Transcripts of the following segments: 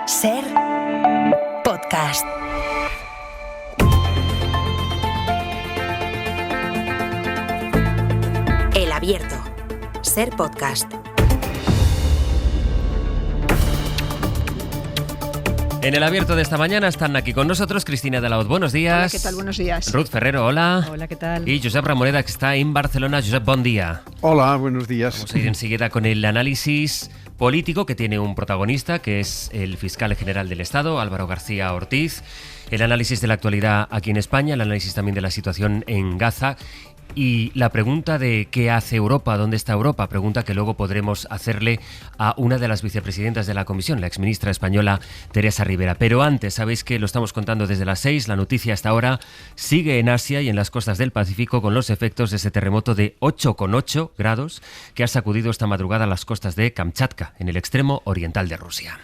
Ser podcast. El Abierto. Ser podcast. En el Abierto de esta mañana están aquí con nosotros Cristina de la Hoz. Buenos días. Hola, ¿qué tal? Buenos días. Ruth Ferrero, hola. Hola, ¿qué tal? Y Josep Ramoreda, que está en Barcelona. Josep, buen día. Hola, buenos días. Vamos a ir enseguida con el análisis político que tiene un protagonista, que es el fiscal general del Estado, Álvaro García Ortiz. El análisis de la actualidad aquí en España, el análisis también de la situación en Gaza. Y la pregunta de ¿qué hace Europa? ¿Dónde está Europa? Pregunta que luego podremos hacerle a una de las vicepresidentas de la Comisión, la exministra española Teresa Rivera. Pero antes, sabéis que lo estamos contando desde las 6, la noticia hasta ahora sigue en Asia y en las costas del Pacífico con los efectos de ese terremoto de 8,8 grados que ha sacudido esta madrugada las costas de Kamchatka, en el extremo oriental de Rusia.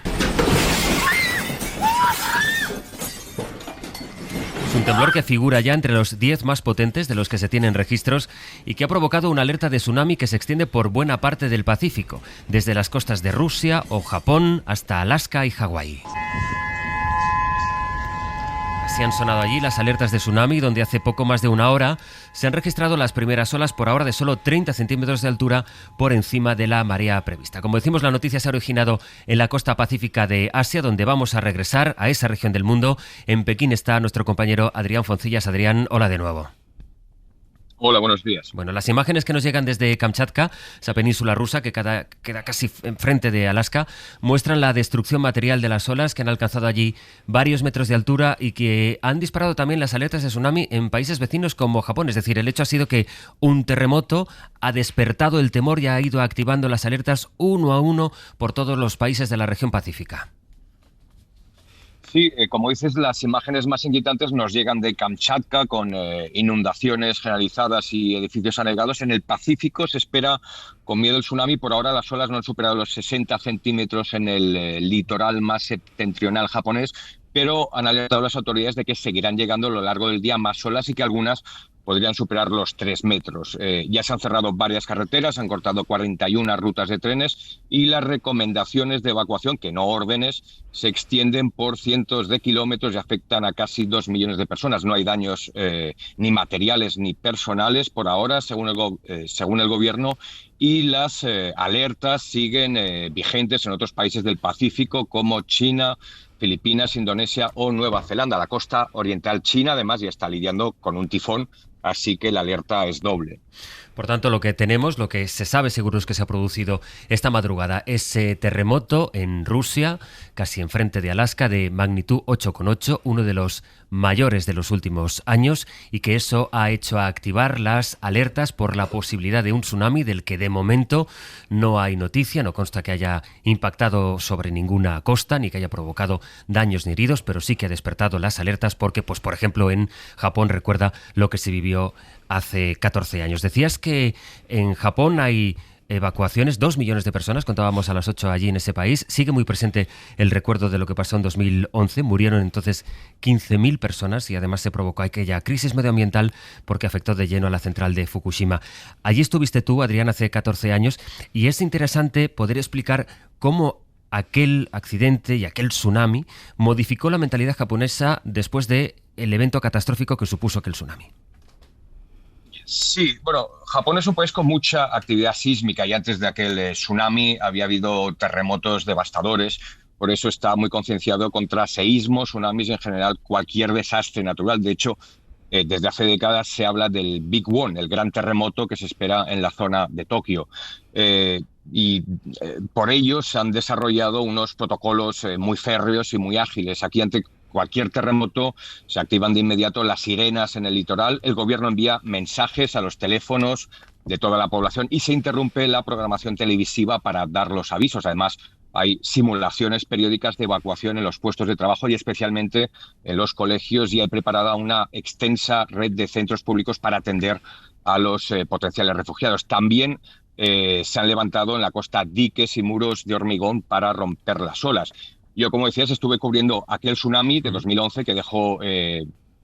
Un temblor que figura ya entre los 10 más potentes de los que se tienen registros y que ha provocado una alerta de tsunami que se extiende por buena parte del Pacífico, desde las costas de Rusia o Japón hasta Alaska y Hawái. Así han sonado allí las alertas de tsunami, donde hace poco más de una hora se han registrado las primeras olas, por ahora de solo 30 centímetros de altura por encima de la marea prevista. Como decimos, la noticia se ha originado en la costa pacífica de Asia, donde vamos a regresar a esa región del mundo. En Pekín está nuestro compañero Adrián Foncillas. Adrián, hola de nuevo. Hola, buenos días. Bueno, las imágenes que nos llegan desde Kamchatka, esa península rusa que queda casi enfrente de Alaska, muestran la destrucción material de las olas que han alcanzado allí varios metros de altura y que han disparado también las alertas de tsunami en países vecinos como Japón. Es decir, el hecho ha sido que un terremoto ha despertado el temor y ha ido activando las alertas uno a uno por todos los países de la región pacífica. Sí, como dices, las imágenes más inquietantes nos llegan de Kamchatka, con inundaciones generalizadas y edificios anegados. En el Pacífico se espera con miedo el tsunami. Por ahora las olas no han superado los 60 centímetros en el litoral más septentrional japonés, pero han alertado a las autoridades de que seguirán llegando a lo largo del día más olas y que algunas podrían superar los 3 metros. Ya se han cerrado varias carreteras, han cortado 41 rutas de trenes y las recomendaciones de evacuación, que no órdenes, se extienden por cientos de kilómetros y afectan a casi 2 millones de personas. No hay daños ni materiales ni personales por ahora, según el gobierno, y las alertas siguen vigentes en otros países del Pacífico como China, Filipinas, Indonesia o Nueva Zelanda. La costa oriental china, además, ya está lidiando con un tifón, así que la alerta es doble. Por tanto, lo que tenemos, lo que se sabe seguro es que se ha producido esta madrugada, ese terremoto en Rusia, casi enfrente de Alaska, de magnitud 8,8, uno de los mayores de los últimos años, y que eso ha hecho activar las alertas por la posibilidad de un tsunami del que de momento no hay noticia, no consta que haya impactado sobre ninguna costa ni que haya provocado daños ni heridos, pero sí que ha despertado las alertas porque, pues, por ejemplo, en Japón recuerda lo que se vivió hace 14 años. Decías que en Japón hay evacuaciones, 2 millones de personas, contábamos a las 8 allí en ese país. Sigue muy presente el recuerdo de lo que pasó en 2011. Murieron entonces 15.000 personas y además se provocó aquella crisis medioambiental porque afectó de lleno a la central de Fukushima. Allí estuviste tú, Adrián, hace 14 años y es interesante poder explicar cómo aquel accidente y aquel tsunami modificó la mentalidad japonesa después del evento catastrófico que supuso aquel tsunami. Sí, bueno, Japón es un país con mucha actividad sísmica y antes de aquel tsunami había habido terremotos devastadores. Por eso está muy concienciado contra seísmos, tsunamis y en general cualquier desastre natural. De hecho, desde hace décadas se habla del Big One, el gran terremoto que se espera en la zona de Tokio. Por ello se han desarrollado unos protocolos muy férreos y muy ágiles. Aquí, ante cualquier terremoto, se activan de inmediato las sirenas en el litoral. El gobierno envía mensajes a los teléfonos de toda la población y se interrumpe la programación televisiva para dar los avisos. Además, hay simulaciones periódicas de evacuación en los puestos de trabajo y especialmente en los colegios, y hay preparada una extensa red de centros públicos para atender a los potenciales refugiados. También se han levantado en la costa diques y muros de hormigón para romper las olas. Yo, como decías, estuve cubriendo aquel tsunami de 2011 que dejó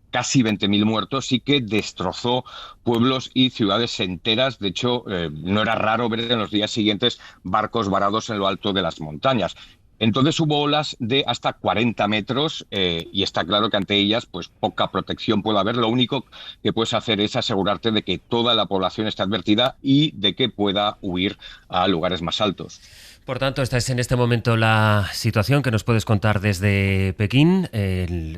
casi 20.000 muertos y que destrozó pueblos y ciudades enteras. De hecho, no era raro ver en los días siguientes barcos varados en lo alto de las montañas. Entonces hubo olas de hasta 40 metros y está claro que ante ellas pues poca protección puede haber. Lo único que puedes hacer es asegurarte de que toda la población está advertida y de que pueda huir a lugares más altos. Por tanto, esta es en este momento la situación que nos puedes contar desde Pekín.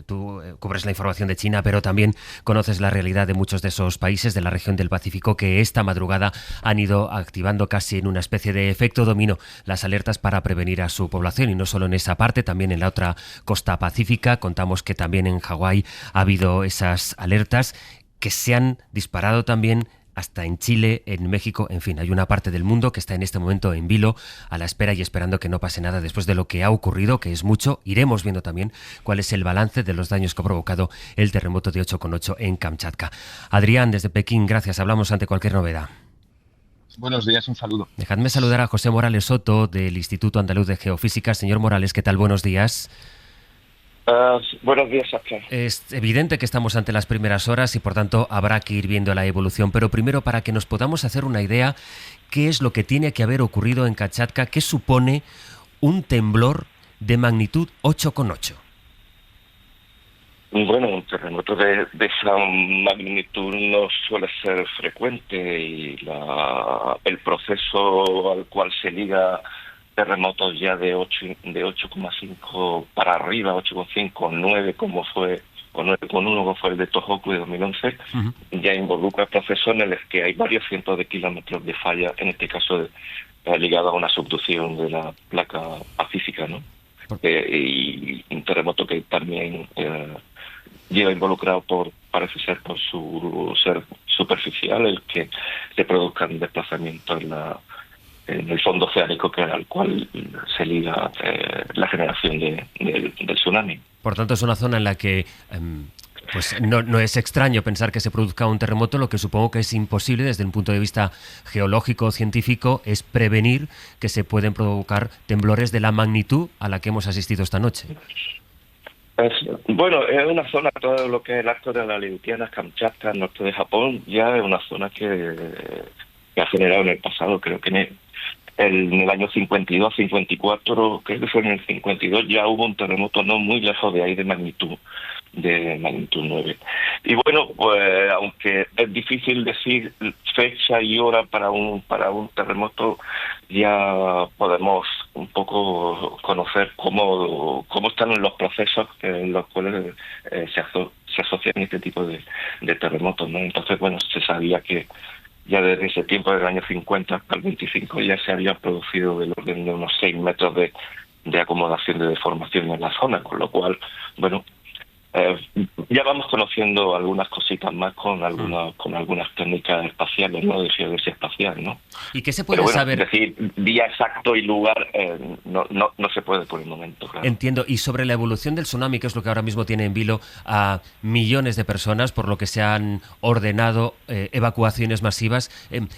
Tú cubres la información de China, pero también conoces la realidad de muchos de esos países de la región del Pacífico que esta madrugada han ido activando casi en una especie de efecto dominó las alertas para prevenir a su población, y no solo en esa parte, también en la otra costa pacífica. Contamos que también en Hawái ha habido esas alertas que se han disparado también hasta en Chile, en México, en fin, hay una parte del mundo que está en este momento en vilo, a la espera y esperando que no pase nada después de lo que ha ocurrido, que es mucho. Iremos viendo también cuál es el balance de los daños que ha provocado el terremoto de 8,8 en Kamchatka. Adrián, desde Pekín, gracias. Hablamos ante cualquier novedad. Buenos días, un saludo. Dejadme saludar a José Morales Soto, del Instituto Andaluz de Geofísica. Señor Morales, ¿qué tal? Buenos días. Buenos días, Oscar. Es evidente que estamos ante las primeras horas y por tanto habrá que ir viendo la evolución, pero primero, para que nos podamos hacer una idea, ¿qué es lo que tiene que haber ocurrido en Kamchatka? ¿Qué supone un temblor de magnitud 8,8? Bueno, un terremoto de esa magnitud no suele ser frecuente y el proceso al cual se liga terremotos ya de 8,5 para arriba, 8,5, 9 como fue, o 9,1 como fue el de Tohoku de 2011, ya involucra procesos en los que hay varios cientos de kilómetros de falla, en este caso ligado a una subducción de la placa pacífica, ¿no? Y un terremoto que también lleva involucrado parece ser por su ser superficial, el que se produzcan desplazamientos en el fondo oceánico al cual se liga la generación del tsunami. Por tanto, es una zona en la que pues no es extraño pensar que se produzca un terremoto. Lo que supongo que es imposible desde un punto de vista geológico o científico es prevenir que se pueden provocar temblores de la magnitud a la que hemos asistido esta noche. Bueno, es una zona, todo lo que es el arco de la Aleutianas, Kamchatka, norte de Japón, ya es una zona que ha generado en el pasado, creo que en el año 52, 54, creo que fue en el 52, ya hubo un terremoto no muy lejos de ahí de magnitud 9. Y bueno, pues aunque es difícil decir fecha y hora para un terremoto, ya podemos un poco conocer cómo están los procesos en los cuales se asocian este tipo de terremotos, ¿no? Entonces, bueno, se sabía que ya desde ese tiempo, del año 50 hasta el 25, ya se había producido del orden de unos 6 metros de acomodación de deformación en la zona, con lo cual, bueno, ya vamos conociendo algunas cositas más con algunas técnicas espaciales, ¿no? De geodesia espacial, ¿no? ¿Y qué se puede saber? Es decir, día exacto y lugar no se puede por el momento, claro. Entiendo. Y sobre la evolución del tsunami, que es lo que ahora mismo tiene en vilo a millones de personas, por lo que se han ordenado evacuaciones masivas,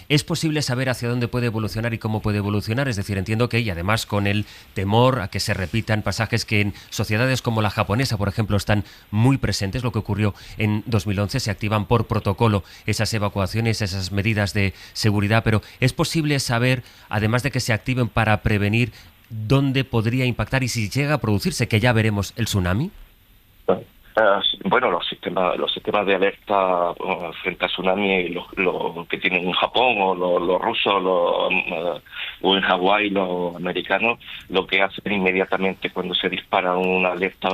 ¿es posible saber hacia dónde puede evolucionar y cómo puede evolucionar? Es decir, entiendo que, y además con el temor a que se repitan pasajes que en sociedades como la japonesa, por ejemplo, están muy presentes, lo que ocurrió en 2011, se activan por protocolo esas evacuaciones, esas medidas de seguridad, pero ¿es posible saber, además de que se activen para prevenir, dónde podría impactar y si llega a producirse, que ya veremos, el tsunami? Bueno, los sistemas de alerta frente a tsunami, los que tienen en Japón o los rusos o en Hawái los americanos, lo que hacen inmediatamente cuando se dispara una alerta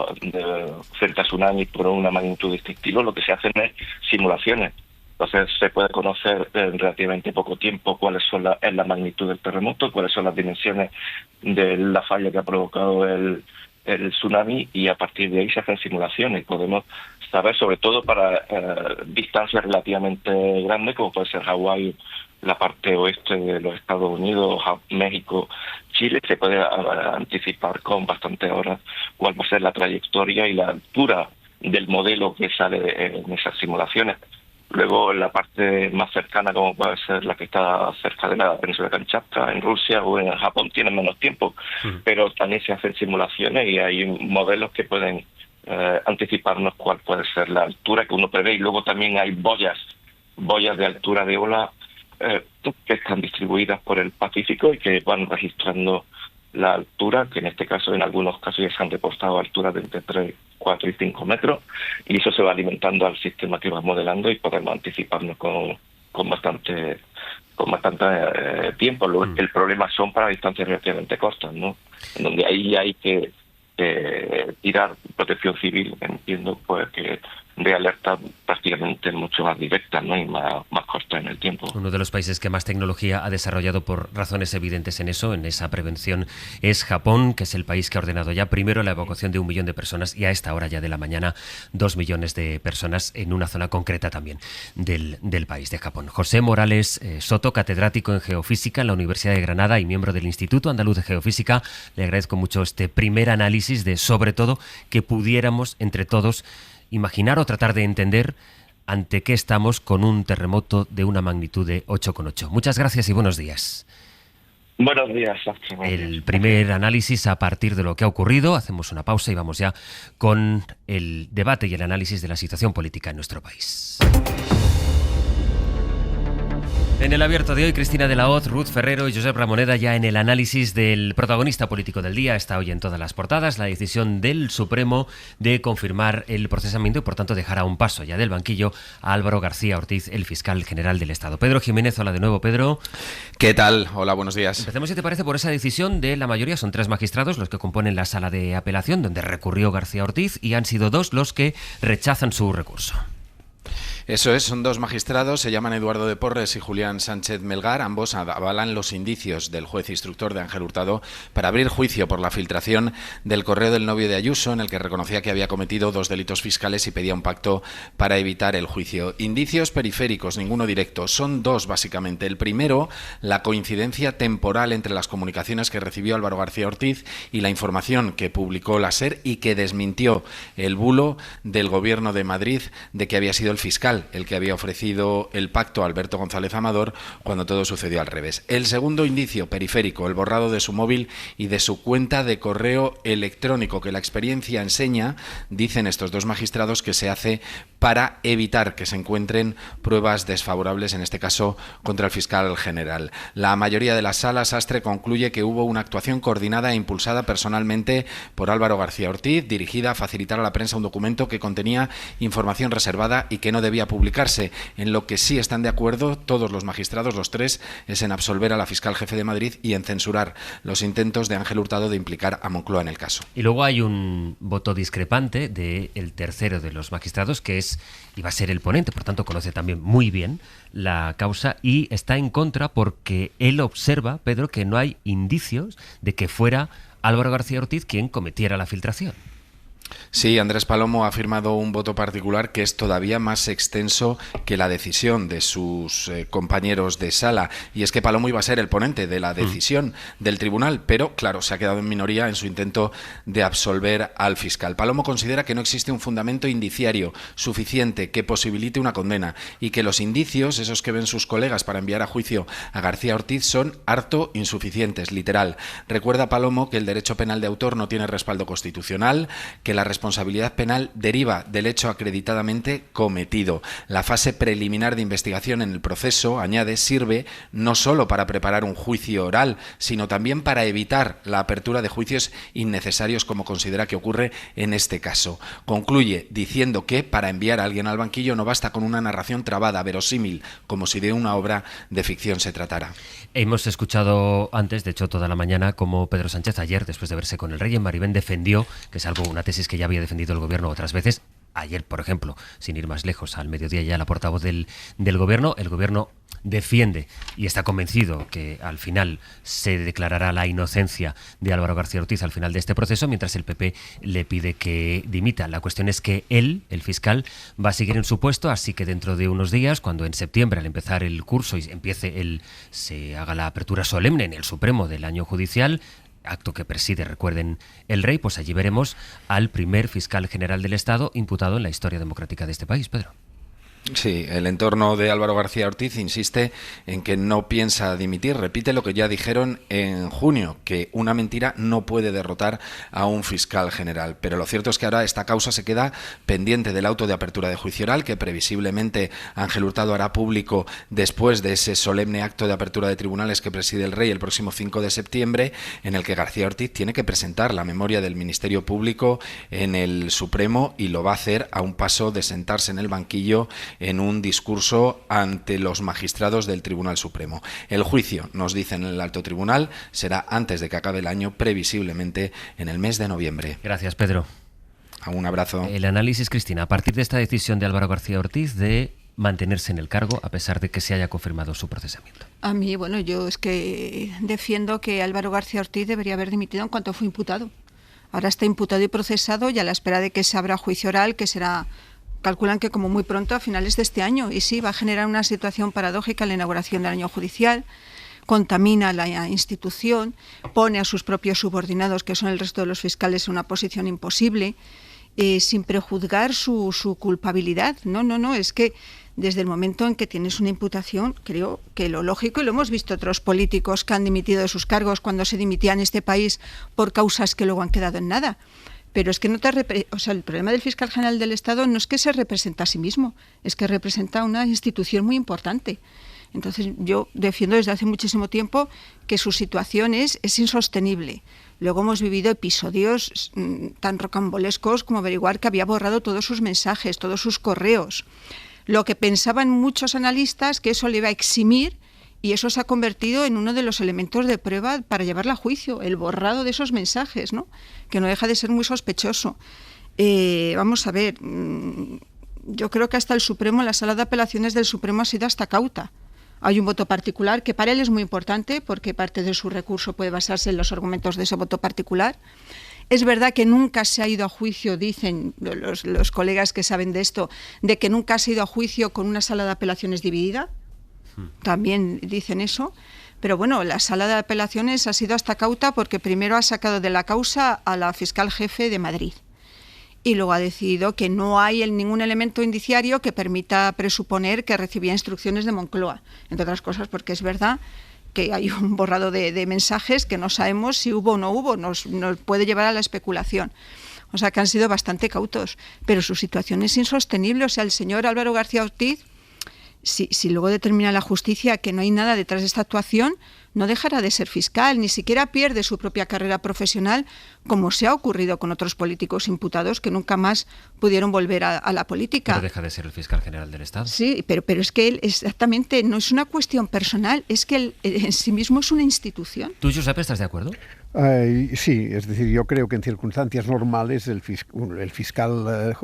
frente a tsunami por una magnitud de este estilo, lo que se hacen es simulaciones. Entonces se puede conocer en relativamente poco tiempo cuáles son es la magnitud del terremoto, cuáles son las dimensiones de la falla que ha provocado el tsunami, y a partir de ahí se hacen simulaciones. Podemos saber, sobre todo para distancias relativamente grandes, como puede ser Hawái, la parte oeste de los Estados Unidos, México, Chile, se puede anticipar con bastantes horas cuál va a ser la trayectoria y la altura del modelo que sale en esas simulaciones. Luego, en la parte más cercana, como puede ser la que está cerca de la península de Kamchatka, en Rusia o en Japón, tienen menos tiempo, pero también se hacen simulaciones y hay modelos que pueden anticiparnos cuál puede ser la altura que uno prevé. Y luego también hay boyas de altura de ola que están distribuidas por el Pacífico y que van registrando la altura, que en este caso, en algunos casos ya se han reportado alturas de entre 3, 4 y 5 metros, y eso se va alimentando al sistema que va modelando y podemos anticiparnos con bastante tiempo. El problema son para distancias relativamente cortas, ¿no? En donde ahí hay que tirar protección civil, entiendo, pues que de alerta prácticamente mucho más directas, ¿no? Y más cortas en el tiempo. Uno de los países que más tecnología ha desarrollado por razones evidentes en esa prevención, es Japón, que es el país que ha ordenado ya primero la evacuación de 1 millón de personas y a esta hora ya de la mañana 2 millones de personas en una zona concreta también del país de Japón. José Morales Soto, catedrático en Geofísica en la Universidad de Granada y miembro del Instituto Andaluz de Geofísica, le agradezco mucho este primer análisis de, sobre todo, que pudiéramos entre todos imaginar o tratar de entender ante qué estamos con un terremoto de una magnitud de 8,8. Muchas gracias y buenos días. Buenos días. El primer análisis a partir de lo que ha ocurrido. Hacemos una pausa y vamos ya con el debate y el análisis de la situación política en nuestro país. En el abierto de hoy, Cristina de la Hoz, Ruth Ferrero y Josep Ramoneda ya en el análisis del protagonista político del día. Está hoy en todas las portadas la decisión del Supremo de confirmar el procesamiento y, por tanto, dejar a un paso ya del banquillo a Álvaro García Ortiz, el fiscal general del Estado. Pedro Jiménez, hola de nuevo, Pedro. ¿Qué tal? Hola, buenos días. Empecemos, si te parece, por esa decisión de la mayoría. Son 3 magistrados los que componen la sala de apelación donde recurrió García Ortiz y han sido 2 los que rechazan su recurso. Eso es, son 2 magistrados, se llaman Eduardo de Porres y Julián Sánchez Melgar. Ambos avalan los indicios del juez instructor de Ángel Hurtado para abrir juicio por la filtración del correo del novio de Ayuso, en el que reconocía que había cometido 2 delitos fiscales y pedía un pacto para evitar el juicio. Indicios periféricos, ninguno directo. Son 2, básicamente. El primero, la coincidencia temporal entre las comunicaciones que recibió Álvaro García Ortiz y la información que publicó la SER y que desmintió el bulo del Gobierno de Madrid de que había sido el fiscal el que había ofrecido el pacto a Alberto González Amador cuando todo sucedió al revés. El segundo indicio periférico, el borrado de su móvil y de su cuenta de correo electrónico, que la experiencia enseña, dicen estos 2 magistrados, que se hace para evitar que se encuentren pruebas desfavorables, en este caso contra el fiscal general. La mayoría de la sala, Sastre, concluye que hubo una actuación coordinada e impulsada personalmente por Álvaro García Ortiz, dirigida a facilitar a la prensa un documento que contenía información reservada y que no debía publicarse. En lo que sí están de acuerdo todos los magistrados, los 3, es en absolver a la fiscal jefe de Madrid y en censurar los intentos de Ángel Hurtado de implicar a Moncloa en el caso. Y luego hay un voto discrepante del tercero de los magistrados, que es y va a ser el ponente, por tanto conoce también muy bien la causa y está en contra porque él observa, Pedro, que no hay indicios de que fuera Álvaro García Ortiz quien cometiera la filtración. Sí, Andrés Palomo ha firmado un voto particular que es todavía más extenso que la decisión de sus compañeros de sala, y es que Palomo iba a ser el ponente de la decisión del tribunal, pero claro, se ha quedado en minoría en su intento de absolver al fiscal. Palomo considera que no existe un fundamento indiciario suficiente que posibilite una condena y que los indicios, esos que ven sus colegas para enviar a juicio a García Ortiz, son harto insuficientes, literal. Recuerda Palomo que el derecho penal de autor no tiene respaldo constitucional, que la responsabilidad penal deriva del hecho acreditadamente cometido. La fase preliminar de investigación en el proceso, añade, sirve no solo para preparar un juicio oral, sino también para evitar la apertura de juicios innecesarios, como considera que ocurre en este caso. Concluye diciendo que para enviar a alguien al banquillo no basta con una narración trabada, verosímil, como si de una obra de ficción se tratara. Hemos escuchado antes, de hecho toda la mañana, como Pedro Sánchez ayer, después de verse con el rey en Maribén, defendió, que es algo, una tesis que ya había defendido el gobierno otras veces. Ayer, por ejemplo, sin ir más lejos, al mediodía ya la portavoz del gobierno, el gobierno defiende y está convencido que al final se declarará la inocencia de Álvaro García Ortiz al final de este proceso, mientras el PP le pide que dimita. La cuestión es que él, el fiscal, va a seguir en su puesto, así que dentro de unos días, cuando en septiembre, al empezar el curso y se haga la apertura solemne en el Supremo del año judicial, acto que preside, recuerden, el rey, pues allí veremos al primer fiscal general del Estado imputado en la historia democrática de este país, Pedro. Sí, el entorno de Álvaro García Ortiz insiste en que no piensa dimitir. Repite lo que ya dijeron en junio, que una mentira no puede derrotar a un fiscal general. Pero lo cierto es que ahora esta causa se queda pendiente del auto de apertura de juicio oral, que previsiblemente Ángel Hurtado hará público después de ese solemne acto de apertura de tribunales que preside el Rey el próximo 5 de septiembre, en el que García Ortiz tiene que presentar la memoria del Ministerio Público en el Supremo, y lo va a hacer a un paso de sentarse en el banquillo en un discurso ante los magistrados del Tribunal Supremo. El juicio, nos dicen en el Alto Tribunal, será antes de que acabe el año, previsiblemente en el mes de noviembre. Gracias, Pedro. Un abrazo. El análisis, Cristina, a partir de esta decisión de Álvaro García Ortiz de mantenerse en el cargo a pesar de que se haya confirmado su procesamiento. A mí, bueno, yo es que defiendo que Álvaro García Ortiz debería haber dimitido en cuanto fue imputado. Ahora está imputado y procesado y a la espera de que se abra juicio oral, que será... Calculan que como muy pronto, a finales de este año. Y sí, va a generar una situación paradójica en la inauguración del año judicial, contamina la institución, pone a sus propios subordinados, que son el resto de los fiscales, en una posición imposible, sin prejuzgar su culpabilidad. No, es que desde el momento en que tienes una imputación, creo que lo lógico, y lo hemos visto otros políticos que han dimitido de sus cargos cuando se dimitían en este país por causas que luego han quedado en nada. Pero es que el problema del fiscal general del Estado no es que se representa a sí mismo, es que representa una institución muy importante. Entonces yo defiendo desde hace muchísimo tiempo que su situación es insostenible. Luego hemos vivido episodios tan rocambolescos como averiguar que había borrado todos sus mensajes, todos sus correos. Lo que pensaban muchos analistas que eso le iba a eximir, y eso se ha convertido en uno de los elementos de prueba para llevarla a juicio, el borrado de esos mensajes, ¿no? Que no deja de ser muy sospechoso. Vamos a ver, yo creo que hasta el Supremo, la sala de apelaciones del Supremo ha sido hasta cauta. Hay un voto particular que para él es muy importante porque parte de su recurso puede basarse en los argumentos de ese voto particular. Es verdad que nunca se ha ido a juicio, dicen los colegas que saben de esto, de que nunca se ha ido a juicio con una sala de apelaciones dividida. También dicen eso, pero bueno, la sala de apelaciones ha sido hasta cauta porque primero ha sacado de la causa a la fiscal jefe de Madrid y luego ha decidido que no hay ningún elemento indiciario que permita presuponer que recibía instrucciones de Moncloa, entre otras cosas porque es verdad que hay un borrado de mensajes que no sabemos si hubo o no hubo, nos puede llevar a la especulación. O sea que han sido bastante cautos, pero su situación es insostenible. O sea, el señor Álvaro García Ortiz, si luego determina la justicia que no hay nada detrás de esta actuación, no dejará de ser fiscal, ni siquiera pierde su propia carrera profesional, como se ha ocurrido con otros políticos imputados que nunca más pudieron volver a la política. Pero deja de ser el fiscal general del Estado. Sí, pero es que él exactamente no es una cuestión personal, es que él en sí mismo es una institución. ¿Tú, Josep, estás de acuerdo? Sí, es decir, yo creo que en circunstancias normales el fiscal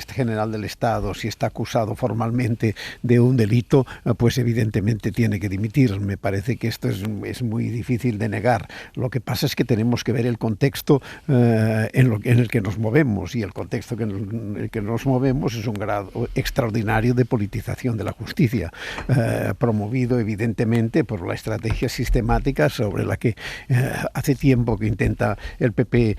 general del Estado, si está acusado formalmente de un delito, pues evidentemente tiene que dimitir. Me parece que esto es muy difícil de negar. Lo que pasa es que tenemos que ver el contexto en el que nos movemos, y el contexto en el que nos movemos es un grado extraordinario de politización de la justicia, promovido evidentemente por la estrategia sistemática sobre la que hace tiempo que intenta el PP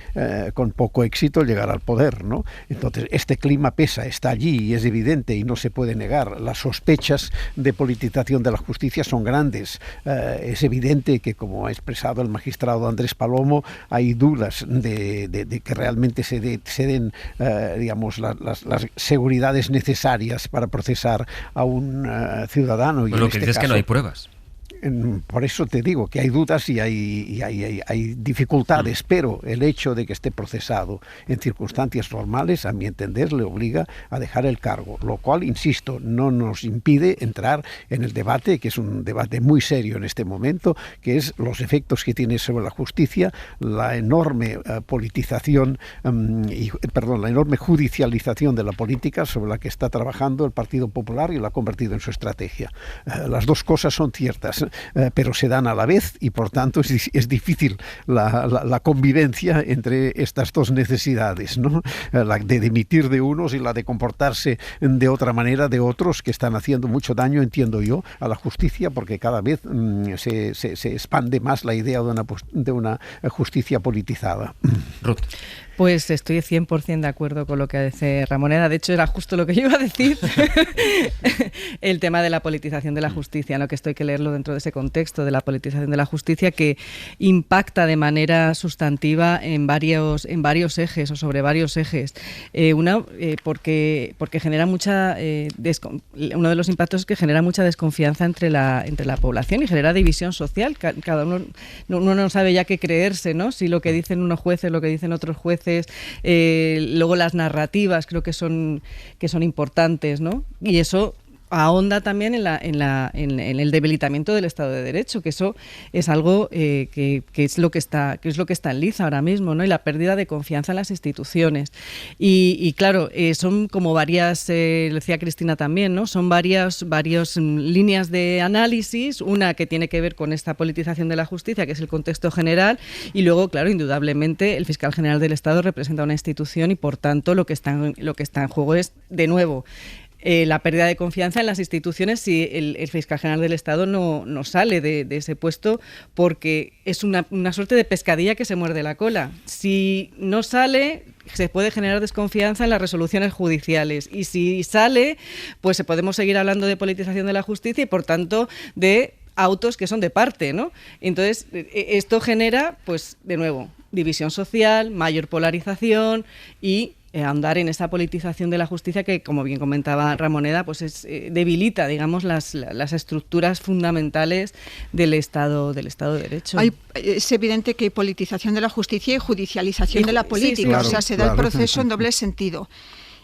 con poco éxito llegar al poder, ¿no? Entonces este clima pesa, está allí y es evidente y no se puede negar. Las sospechas de politización de la justicia son grandes. Es evidente que, como ha expresado el magistrado Andrés Palomo, hay dudas de que realmente se den digamos las seguridades necesarias para procesar a un ciudadano. Pues lo que dices es que no hay pruebas. Por eso te digo que hay dudas y hay dificultades, pero el hecho de que esté procesado en circunstancias normales, a mi entender, le obliga a dejar el cargo, lo cual, insisto, no nos impide entrar en el debate, que es un debate muy serio en este momento, que es los efectos que tiene sobre la justicia la enorme politización, la enorme judicialización de la política sobre la que está trabajando el Partido Popular y lo ha convertido en su estrategia. Las dos cosas son ciertas, pero se dan a la vez y por tanto es difícil la convivencia entre estas dos necesidades, ¿no? La de dimitir de unos y la de comportarse de otra manera de otros, que están haciendo mucho daño, entiendo yo, a la justicia, porque cada vez se expande más la idea de una justicia politizada. Ruth. Pues estoy 100% de acuerdo con lo que dice Ramoneda. De hecho, era justo lo que yo iba a decir. El tema de la politización de la justicia, ¿no? Que esto hay que leerlo dentro de ese contexto de la politización de la justicia, que impacta de manera sustantiva en varios ejes o sobre varios ejes. Porque genera mucha uno de los impactos es que genera mucha desconfianza entre la población y genera división social. Cada uno no sabe ya qué creerse, ¿no? Si lo que dicen unos jueces, lo que dicen otros jueces. Luego las narrativas creo que son importantes, ¿no? Y eso ahonda también en el debilitamiento del Estado de Derecho, que eso es algo que es lo que está en liza ahora mismo, ¿no? Y la pérdida de confianza en las instituciones. Y claro, son como varias, lo decía Cristina también, ¿no? Son varias líneas de análisis, una que tiene que ver con esta politización de la justicia, que es el contexto general, y luego, claro, indudablemente el fiscal general del Estado representa una institución y, por tanto, lo que está en juego es, de nuevo, la pérdida de confianza en las instituciones si el fiscal general del Estado no sale de ese puesto, porque es una suerte de pescadilla que se muerde la cola. Si no sale, se puede generar desconfianza en las resoluciones judiciales, y si sale, pues podemos seguir hablando de politización de la justicia y, por tanto, de autos que son de parte, ¿no? Entonces, esto genera, pues, de nuevo, división social, mayor polarización y ahondar en esa politización de la justicia que, como bien comentaba Ramoneda, pues debilita, digamos, las estructuras fundamentales del Estado de Derecho. Es evidente que hay politización de la justicia y judicialización de la política, sí, claro, o sea, se da el proceso en doble sentido.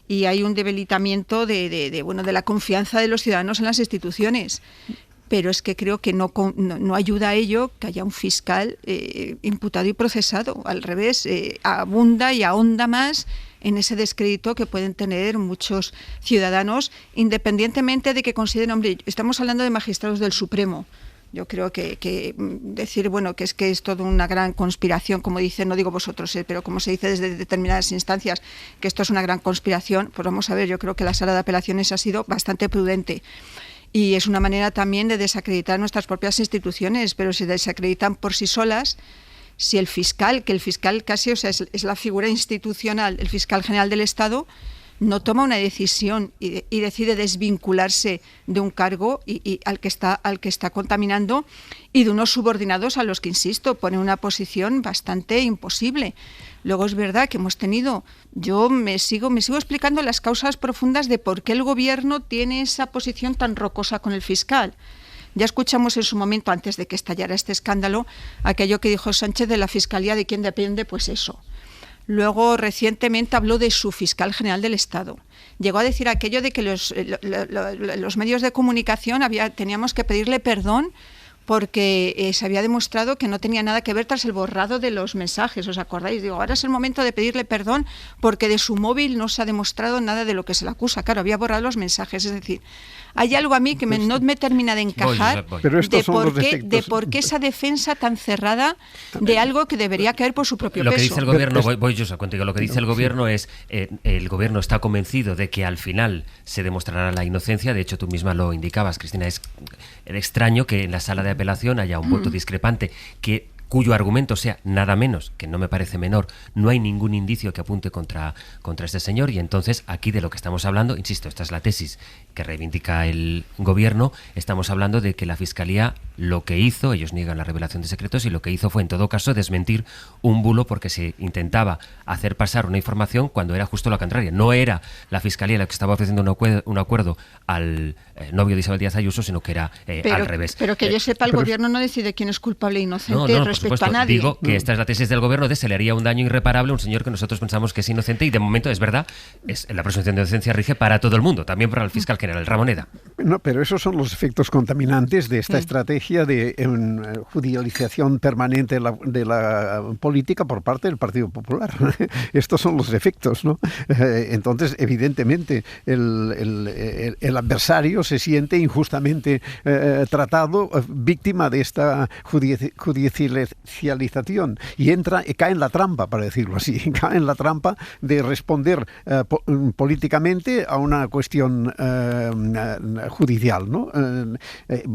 Y hay un debilitamiento de la confianza de los ciudadanos en las instituciones. Pero es que creo que no ayuda a ello que haya un fiscal imputado y procesado. Al revés, abunda y ahonda más en ese descrédito que pueden tener muchos ciudadanos, independientemente de que consideren, hombre, estamos hablando de magistrados del Supremo. Yo creo que decir, bueno, que es toda una gran conspiración, como dicen, no digo vosotros, pero como se dice desde determinadas instancias, que esto es una gran conspiración, pues vamos a ver, yo creo que la Sala de Apelaciones ha sido bastante prudente. Y es una manera también de desacreditar nuestras propias instituciones, pero se desacreditan por sí solas si el fiscal casi, o sea, es la figura institucional, el fiscal general del Estado, no toma una decisión y decide desvincularse de un cargo y al que está contaminando, y de unos subordinados a los que, insisto, pone una posición bastante imposible. Luego es verdad que yo me sigo explicando las causas profundas de por qué el gobierno tiene esa posición tan rocosa con el fiscal. Ya escuchamos en su momento, antes de que estallara este escándalo, aquello que dijo Sánchez de la Fiscalía, de quién depende, pues eso. Luego, recientemente habló de su fiscal general del Estado. Llegó a decir aquello de que los medios de comunicación teníamos que pedirle perdón porque se había demostrado que no tenía nada que ver tras el borrado de los mensajes. ¿Os acordáis? Digo, ahora es el momento de pedirle perdón porque de su móvil no se ha demostrado nada de lo que se le acusa. Claro, había borrado los mensajes. Es decir, hay algo a mí que no me termina de encajar de por qué esa defensa tan cerrada de algo que debería caer por su propio peso. Lo que dice el gobierno, voy yo contigo, lo que dice el gobierno es, el gobierno está convencido de que al final se demostrará la inocencia. De hecho, tú misma lo indicabas, Cristina, es extraño que en la sala de apelación haya un voto discrepante cuyo argumento sea nada menos, que no me parece menor, no hay ningún indicio que apunte contra este señor, y entonces aquí de lo que estamos hablando, insisto, esta es la tesis que reivindica el gobierno, estamos hablando de que la Fiscalía lo que hizo, ellos niegan la revelación de secretos, y lo que hizo fue en todo caso desmentir un bulo porque se intentaba hacer pasar una información cuando era justo lo contrario. No era la Fiscalía la que estaba ofreciendo un acuerdo al novio de Isabel Díaz Ayuso, sino que era al revés. Pero que yo sepa, el gobierno no decide quién es culpable e inocente respecto a nadie. Digo que esta es la tesis del gobierno de se le haría un daño irreparable a un señor que nosotros pensamos que es inocente, y de momento es verdad, la presunción de inocencia rige para todo el mundo, también para el fiscal general. Ramoneda. No, pero esos son los efectos contaminantes de esta estrategia de judicialización permanente de la política por parte del Partido Popular. Estos son los efectos, ¿no? Entonces, evidentemente, el adversario se siente injustamente tratado, víctima de esta judicialización judicialización y cae en la trampa, para decirlo así, cae en la trampa de responder políticamente a una cuestión judicial, ¿no?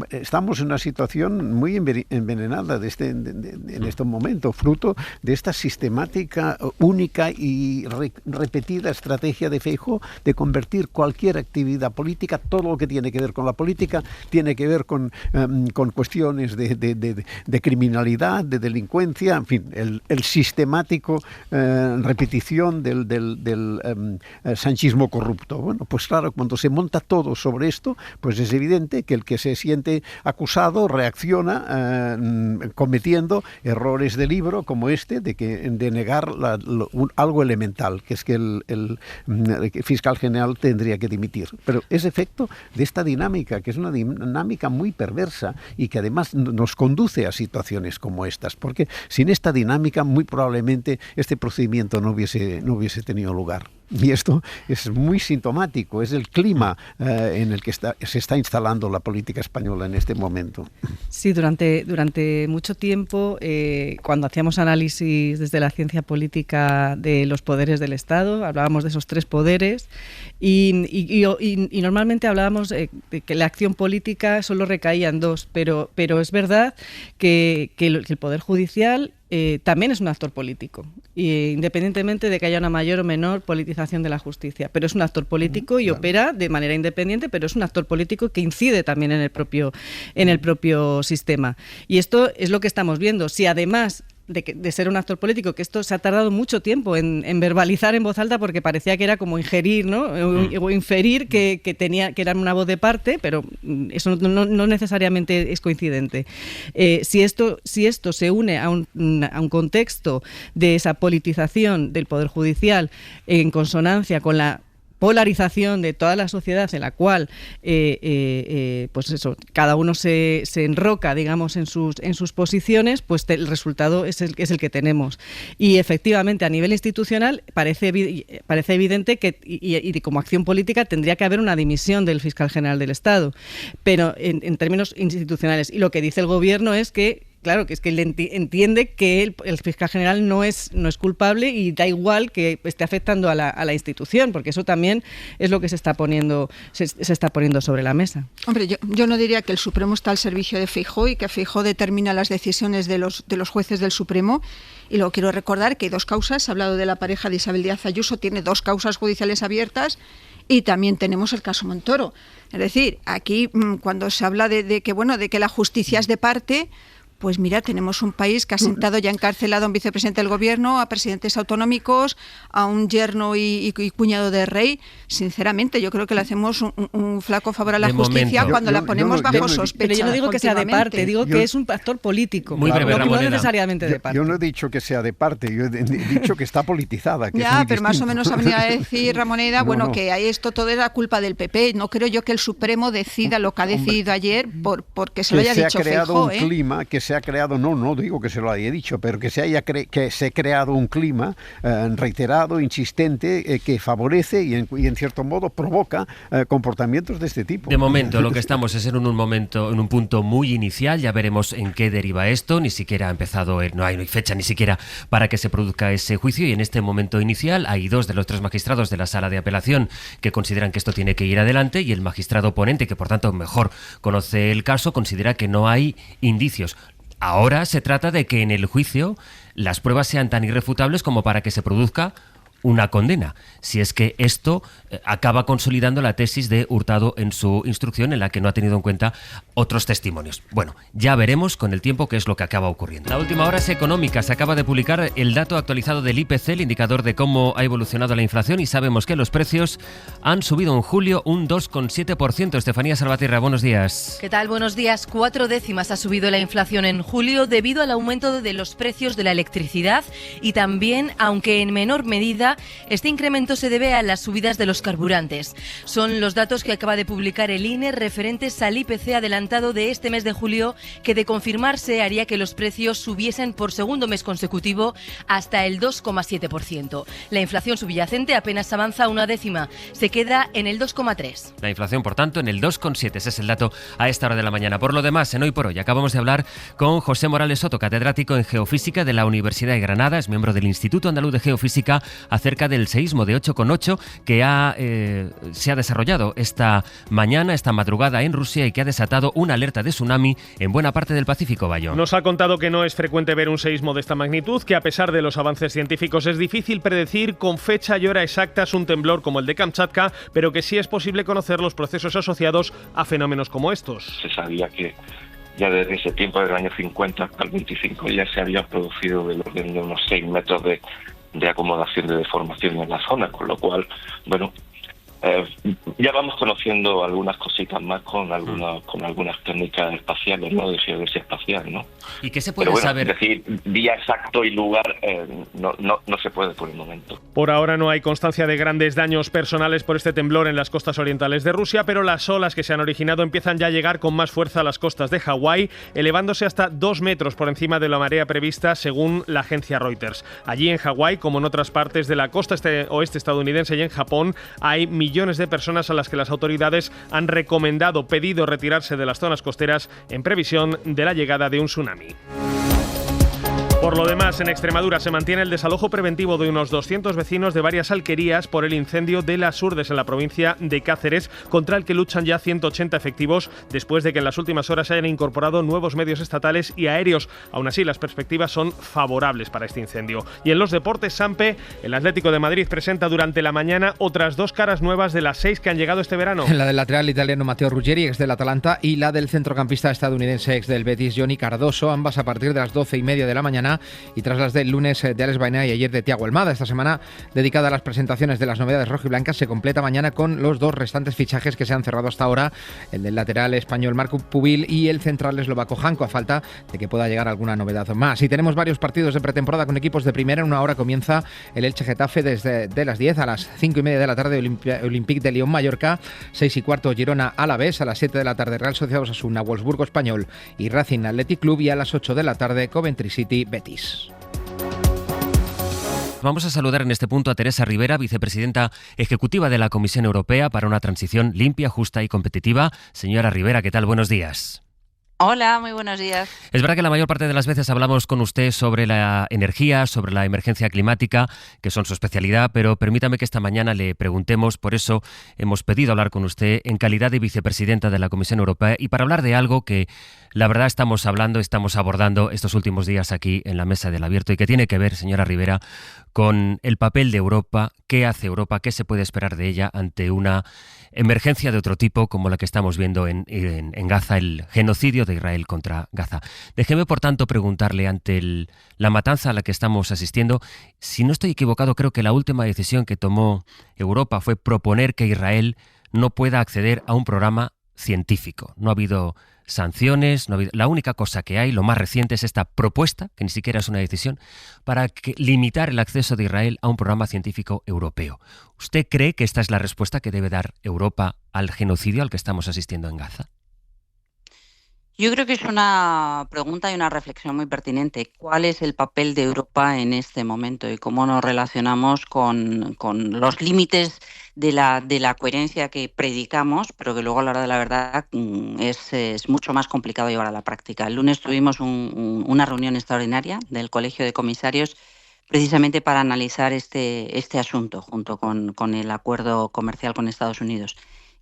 Estamos en una situación muy envenenada en este momento, fruto de esta sistemática, única y repetida estrategia de Feijóo de convertir cualquier actividad política, todo lo que tiene que ver con la política, tiene que ver con cuestiones de criminalidad, de delincuencia, en fin, el sistemático repetición del sanchismo corrupto. Bueno, pues claro, cuando se monta todo sobre esto, pues es evidente que el que se siente acusado reacciona cometiendo errores de libro como este, de negar algo elemental, que es que el fiscal general tendría que dimitir. Pero es efecto de esta dinámica, que es una dinámica muy perversa y que además nos conduce a situaciones como estas, porque sin esta dinámica muy probablemente este procedimiento no hubiese tenido lugar. Y esto es muy sintomático, es el clima en el que se está instalando la política española en este momento. Sí, durante mucho tiempo, cuando hacíamos análisis desde la ciencia política de los poderes del Estado, hablábamos de esos tres poderes y normalmente hablábamos de que la acción política solo recaía en dos, pero es verdad que el Poder Judicial también es un actor político, independientemente de que haya una mayor o menor politización de la justicia, pero es un actor político y opera de manera independiente, pero es un actor político que incide también en el propio sistema. Y esto es lo que estamos viendo. Si además de ser un actor político, que esto se ha tardado mucho tiempo en verbalizar en voz alta, porque parecía que era como ingerir, ¿no? O inferir que era una voz de parte, pero eso no necesariamente es coincidente. Si esto se une a un contexto de esa politización del Poder Judicial en consonancia con la polarización de toda la sociedad, en la cual pues eso, cada uno se enroca, digamos, en sus posiciones, pues el resultado es el que tenemos. Y efectivamente, a nivel institucional parece evidente que y como acción política tendría que haber una dimisión del fiscal general del Estado, pero en términos institucionales. Y lo que dice el gobierno es que claro, que es que él entiende que el fiscal general no es culpable y da igual que esté afectando a la institución, porque eso también es lo que se está poniendo sobre la mesa. Hombre, yo no diría que el Supremo está al servicio de Feijóo y que Feijóo determina las decisiones de los jueces del Supremo. Y luego quiero recordar que hay dos causas. He hablado de la pareja de Isabel Díaz Ayuso, tiene 2 causas judiciales abiertas. Y también tenemos el caso Montoro. Es decir, aquí cuando se habla de que la justicia es de parte, pues mira, tenemos un país que ha sentado y ha encarcelado a un vicepresidente del gobierno, a presidentes autonómicos, a un yerno y cuñado de rey. Sinceramente, yo creo que le hacemos un flaco favor a la justicia cuando la ponemos bajo sospecha. Pero yo no digo que sea de parte, digo que es un actor político. Muy breve, no necesariamente de parte. Yo no he dicho que sea de parte, yo he dicho que está politizada. Que ya, es pero más o menos ha venido a decir Ramoneda, que esto todo era culpa del PP. No creo yo que el Supremo decida lo que ha decidido ayer porque se lo haya dicho Feijóo. Se ha creado, no digo que se lo haya dicho, pero que se ha creado un clima reiterado, insistente, que favorece y en cierto modo provoca comportamientos de este tipo. De momento lo que estamos es en un punto muy inicial, ya veremos en qué deriva esto, ni siquiera ha empezado, no hay fecha ni siquiera para que se produzca ese juicio, y en este momento inicial hay 2 de los 3 magistrados de la sala de apelación que consideran que esto tiene que ir adelante, y el magistrado ponente, que por tanto mejor conoce el caso, considera que no hay indicios. Ahora se trata de que en el juicio las pruebas sean tan irrefutables como para que se produzca una condena, si es que esto acaba consolidando la tesis de Hurtado en su instrucción, en la que no ha tenido en cuenta otros testimonios. Bueno, ya veremos con el tiempo qué es lo que acaba ocurriendo. La última hora es económica. Se acaba de publicar el dato actualizado del IPC, el indicador de cómo ha evolucionado la inflación, y sabemos que los precios han subido en julio un 2,7%. Estefanía Salvatierra, buenos días. ¿Qué tal? Buenos días. 4 décimas ha subido la inflación en julio debido al aumento de los precios de la electricidad y también, aunque en menor medida, Rusia, este incremento se debe a las subidas de los carburantes. Son los datos que acaba de publicar el INE referentes al IPC adelantado de este mes de julio, que de confirmarse haría que los precios subiesen por segundo mes consecutivo hasta el 2,7%. La inflación subyacente apenas avanza una décima, se queda en el 2,3%. La inflación, por tanto, en el 2,7%. Ese es el dato a esta hora de la mañana. Por lo demás, en Hoy por Hoy acabamos de hablar con José Morales Soto, catedrático en Geofísica de la Universidad de Granada, es miembro del Instituto Andaluz de Geofísica, acerca del seísmo de 8,8 que se ha desarrollado esta mañana, esta madrugada en Rusia, y que ha desatado una alerta de tsunami en buena parte del Pacífico, Bayón. Nos ha contado que no es frecuente ver un seísmo de esta magnitud, que a pesar de los avances científicos es difícil predecir con fecha y hora exactas un temblor como el de Kamchatka, pero que sí es posible conocer los procesos asociados a fenómenos como estos. Se sabía que ya desde ese tiempo, del año 50 hasta el 25, ya se había producido del orden de unos 6 metros de acomodación de deformación en la zona, con lo cual, bueno, ya vamos conociendo algunas cositas más con algunas técnicas espaciales, ¿no? De geodesia espacial, ¿no? ¿Y qué se puede saber? Es decir, día exacto y lugar no se puede por el momento. Por ahora no hay constancia de grandes daños personales por este temblor en las costas orientales de Rusia, pero las olas que se han originado empiezan ya a llegar con más fuerza a las costas de Hawái, elevándose hasta 2 metros por encima de la marea prevista, según la agencia Reuters. Allí en Hawái, como en otras partes de la costa oeste estadounidense y en Japón, hay millones de personas a las que las autoridades han pedido retirarse de las zonas costeras en previsión de la llegada de un tsunami. Por lo demás, en Extremadura se mantiene el desalojo preventivo de unos 200 vecinos de varias alquerías por el incendio de Las Urdes en la provincia de Cáceres, contra el que luchan ya 180 efectivos después de que en las últimas horas se hayan incorporado nuevos medios estatales y aéreos. Aún así, las perspectivas son favorables para este incendio. Y en los deportes, Sampe, el Atlético de Madrid presenta durante la mañana otras 2 caras nuevas de las 6 que han llegado este verano. La del lateral italiano Matteo Ruggeri, ex del Atalanta, y la del centrocampista estadounidense, ex del Betis, Johnny Cardoso, ambas a partir de las 12:30 de la mañana, y tras las del lunes de Alex Baena y ayer de Thiago Almada. Esta semana, dedicada a las presentaciones de las novedades rojiblancas, se completa mañana con los 2 restantes fichajes que se han cerrado hasta ahora, el del lateral español Marco Pubil y el central eslovaco Janko, a falta de que pueda llegar alguna novedad más. Y tenemos varios partidos de pretemporada con equipos de primera. En una hora comienza el Elche Getafe desde las 10 a las 5:30 de la tarde, Olympique de Lyon Mallorca, 6:15 Girona Alavés, a las 7 de la tarde Real Sociedad Osasuna, Wolfsburgo Español y Racing Athletic Club, y a las 8 de la tarde Coventry City Betis. Vamos a saludar en este punto a Teresa Ribera, vicepresidenta ejecutiva de la Comisión Europea para una transición limpia, justa y competitiva. Señora Ribera, ¿qué tal? Buenos días. Hola, muy buenos días. Es verdad que la mayor parte de las veces hablamos con usted sobre la energía, sobre la emergencia climática, que son su especialidad, pero permítame que esta mañana le preguntemos, por eso hemos pedido hablar con usted en calidad de vicepresidenta de la Comisión Europea y para hablar de algo que la verdad estamos abordando estos últimos días aquí en la Mesa del Abierto y que tiene que ver, señora Ribera, con el papel de Europa, qué hace Europa, qué se puede esperar de ella ante una emergencia de otro tipo como la que estamos viendo en Gaza, el genocidio de Israel contra Gaza. Déjeme, por tanto, preguntarle ante la matanza a la que estamos asistiendo, si no estoy equivocado, creo que la última decisión que tomó Europa fue proponer que Israel no pueda acceder a un programa científico. No ha habido sanciones, la única cosa que hay, lo más reciente, es esta propuesta, que ni siquiera es una decisión, para limitar el acceso de Israel a un programa científico europeo. ¿Usted cree que esta es la respuesta que debe dar Europa al genocidio al que estamos asistiendo en Gaza? Yo creo que es una pregunta y una reflexión muy pertinente. ¿Cuál es el papel de Europa en este momento y cómo nos relacionamos con los límites de la coherencia que predicamos, pero que luego a la hora de la verdad es mucho más complicado llevar a la práctica? El lunes tuvimos una reunión extraordinaria del Colegio de Comisarios precisamente para analizar este asunto junto con el acuerdo comercial con Estados Unidos.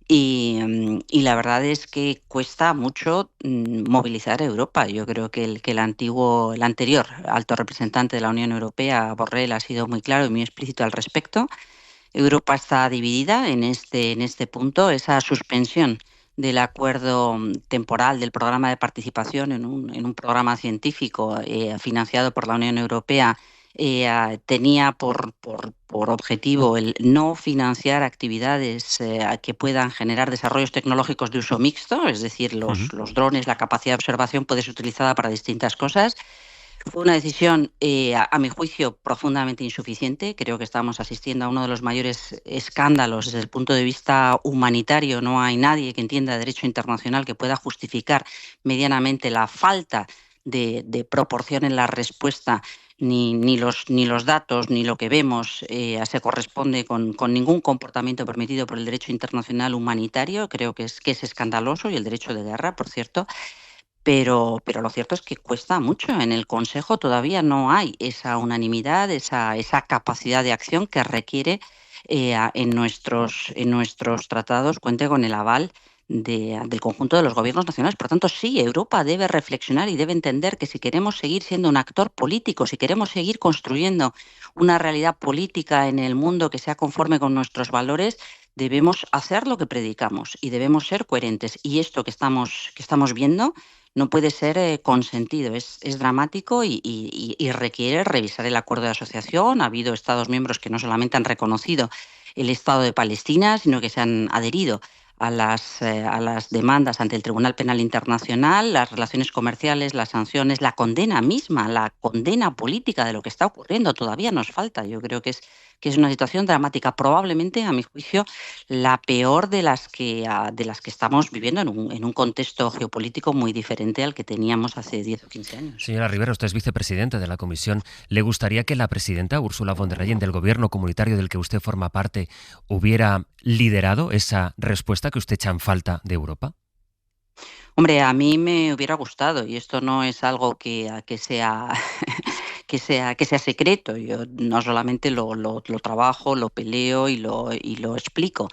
Y la verdad es que cuesta mucho movilizar a Europa. Yo creo que el anterior alto representante de la Unión Europea, Borrell, ha sido muy claro y muy explícito al respecto. Europa está dividida en este punto. Esa suspensión del acuerdo temporal del programa de participación en un programa científico financiado por la Unión Europea tenía por objetivo el no financiar actividades que puedan generar desarrollos tecnológicos de uso mixto, es decir, los drones, la capacidad de observación puede ser utilizada para distintas cosas. Fue una decisión, a mi juicio, profundamente insuficiente. Creo que estamos asistiendo a uno de los mayores escándalos desde el punto de vista humanitario. No hay nadie que entienda derecho internacional que pueda justificar medianamente la falta de proporción en la respuesta. Ni los datos, ni lo que vemos se corresponde con ningún comportamiento permitido por el derecho internacional humanitario. Creo que es escandaloso, y el derecho de guerra, por cierto. Pero lo cierto es que cuesta mucho. En el Consejo todavía no hay esa unanimidad, esa capacidad de acción que requiere en nuestros tratados cuente con el aval del conjunto de los gobiernos nacionales. Por tanto, sí, Europa debe reflexionar y debe entender que si queremos seguir siendo un actor político, si queremos seguir construyendo una realidad política en el mundo que sea conforme con nuestros valores, debemos hacer lo que predicamos y debemos ser coherentes. Y esto que estamos viendo no puede ser consentido, es dramático y requiere revisar el acuerdo de asociación. Ha habido Estados miembros que no solamente han reconocido el Estado de Palestina, sino que se han adherido a las demandas ante el Tribunal Penal Internacional, las relaciones comerciales, las sanciones, la condena misma, la condena política de lo que está ocurriendo. Todavía nos falta. Yo creo que es una situación dramática, probablemente, a mi juicio, la peor de las que estamos viviendo en un contexto geopolítico muy diferente al que teníamos hace 10 o 15 años. Señora Rivera, usted es vicepresidenta de la Comisión. ¿Le gustaría que la presidenta Ursula von der Leyen, del gobierno comunitario del que usted forma parte, hubiera liderado esa respuesta que usted echa en falta de Europa? Hombre, a mí me hubiera gustado, y esto no es algo que sea que sea secreto. Yo no solamente lo trabajo, lo peleo y lo explico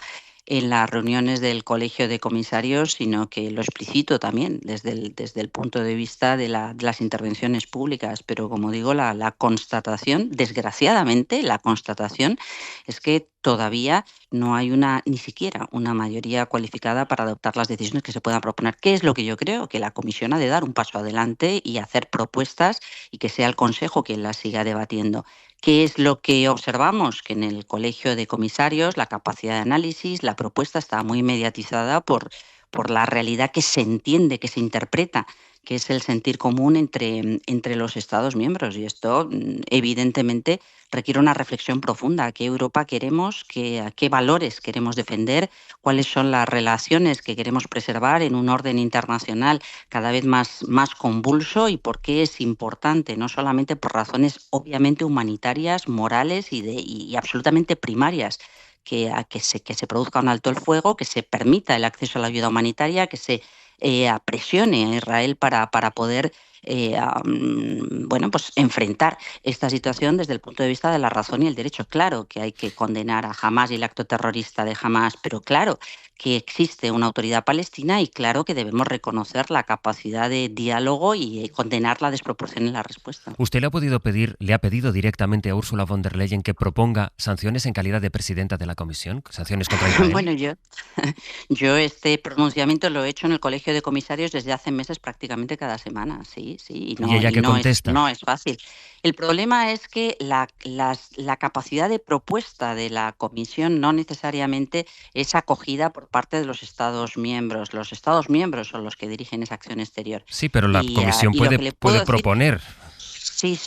en las reuniones del Colegio de Comisarios, sino que lo explicito también desde el punto de vista de las intervenciones públicas. Pero, como digo, la constatación, desgraciadamente, la constatación es que todavía no hay ni siquiera una mayoría cualificada para adoptar las decisiones que se puedan proponer. ¿Qué es lo que yo creo? Que la Comisión ha de dar un paso adelante y hacer propuestas, y que sea el Consejo quien las siga debatiendo. ¿Qué es lo que observamos? Que en el Colegio de Comisarios la capacidad de análisis, la propuesta está muy mediatizada por la realidad que se entiende, que se interpreta, que es el sentir común entre los Estados miembros. Y esto, evidentemente, requiere una reflexión profunda. ¿Qué Europa queremos? ¿Qué valores queremos defender? ¿Cuáles son las relaciones que queremos preservar en un orden internacional cada vez más convulso? ¿Y por qué es importante? No solamente por razones obviamente humanitarias, morales y absolutamente primarias, que se produzca un alto el fuego, que se permita el acceso a la ayuda humanitaria, que se presione a Israel para poder enfrentar esta situación desde el punto de vista de la razón y el derecho. Claro que hay que condenar a Hamás y el acto terrorista de Hamás, pero claro que existe una autoridad palestina, y claro que debemos reconocer la capacidad de diálogo y condenar la desproporción en la respuesta. ¿Usted le ha pedido directamente a Ursula von der Leyen que proponga sanciones en calidad de presidenta de la Comisión? ¿Sanciones contra Israel? Bueno, yo este pronunciamiento lo he hecho en el Colegio de Comisarios desde hace meses, prácticamente cada semana, sí. ¿Y ella qué contesta? No es fácil. El problema es que la capacidad de propuesta de la Comisión no necesariamente es acogida por parte de los Estados miembros. Los Estados miembros son los que dirigen esa acción exterior. Sí, pero la Comisión puede proponer. Sí,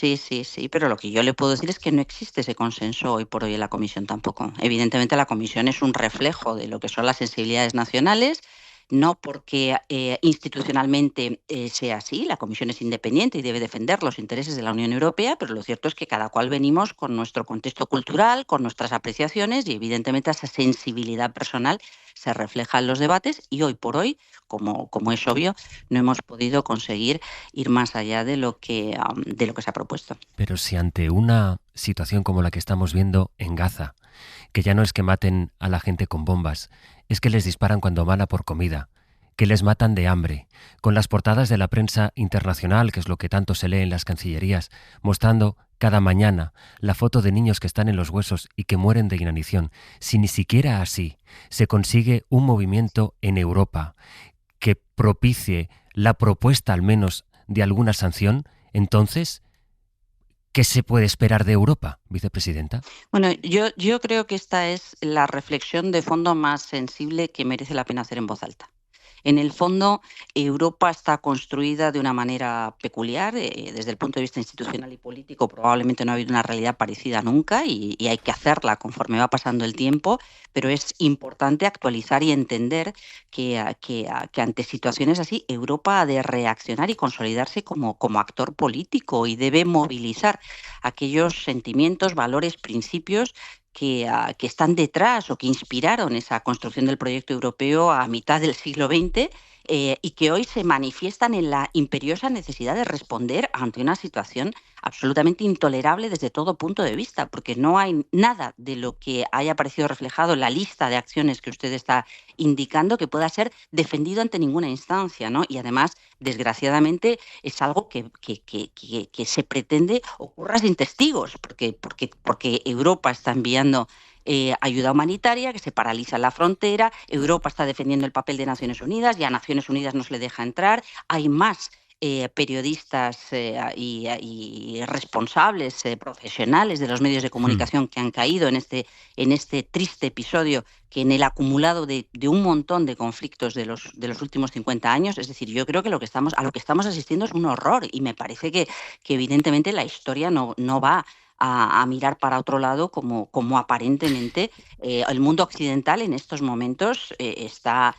pero lo que yo le puedo decir es que no existe ese consenso hoy por hoy en la Comisión tampoco. Evidentemente, la Comisión es un reflejo de lo que son las sensibilidades nacionales. No porque institucionalmente sea así, la Comisión es independiente y debe defender los intereses de la Unión Europea, pero lo cierto es que cada cual venimos con nuestro contexto cultural, con nuestras apreciaciones, y evidentemente esa sensibilidad personal se refleja en los debates, y hoy por hoy, como es obvio, no hemos podido conseguir ir más allá de lo que se ha propuesto. Pero si ante una situación como la que estamos viendo en Gaza, que ya no es que maten a la gente con bombas, es que les disparan cuando van a por comida, que les matan de hambre, con las portadas de la prensa internacional, que es lo que tanto se lee en las cancillerías, mostrando cada mañana la foto de niños que están en los huesos y que mueren de inanición. Si ni siquiera así se consigue un movimiento en Europa que propicie la propuesta al menos de alguna sanción, entonces, ¿qué se puede esperar de Europa, vicepresidenta? Bueno, yo creo que esta es la reflexión de fondo más sensible que merece la pena hacer en voz alta. En el fondo, Europa está construida de una manera peculiar. Desde el punto de vista institucional y político, probablemente no ha habido una realidad parecida nunca y hay que hacerla conforme va pasando el tiempo, pero es importante actualizar y entender que ante situaciones así, Europa ha de reaccionar y consolidarse como actor político y debe movilizar aquellos sentimientos, valores, principios que están detrás o que inspiraron esa construcción del proyecto europeo a mitad del siglo XX y que hoy se manifiestan en la imperiosa necesidad de responder ante una situación absolutamente intolerable desde todo punto de vista, porque no hay nada de lo que haya aparecido reflejado en la lista de acciones que usted está indicando que pueda ser defendido ante ninguna instancia, ¿no? Y además, desgraciadamente, es algo que se pretende ocurra sin testigos, porque Europa está enviando ayuda humanitaria, que se paraliza en la frontera, Europa está defendiendo el papel de Naciones Unidas y a Naciones Unidas no se le deja entrar, hay más periodistas y responsables profesionales de los medios de comunicación que han caído en este triste episodio que en el acumulado de un montón de conflictos de los últimos 50 años. Es decir, yo creo que a lo que estamos asistiendo es un horror y me parece que evidentemente la historia no va a mirar para otro lado como aparentemente el mundo occidental en estos momentos está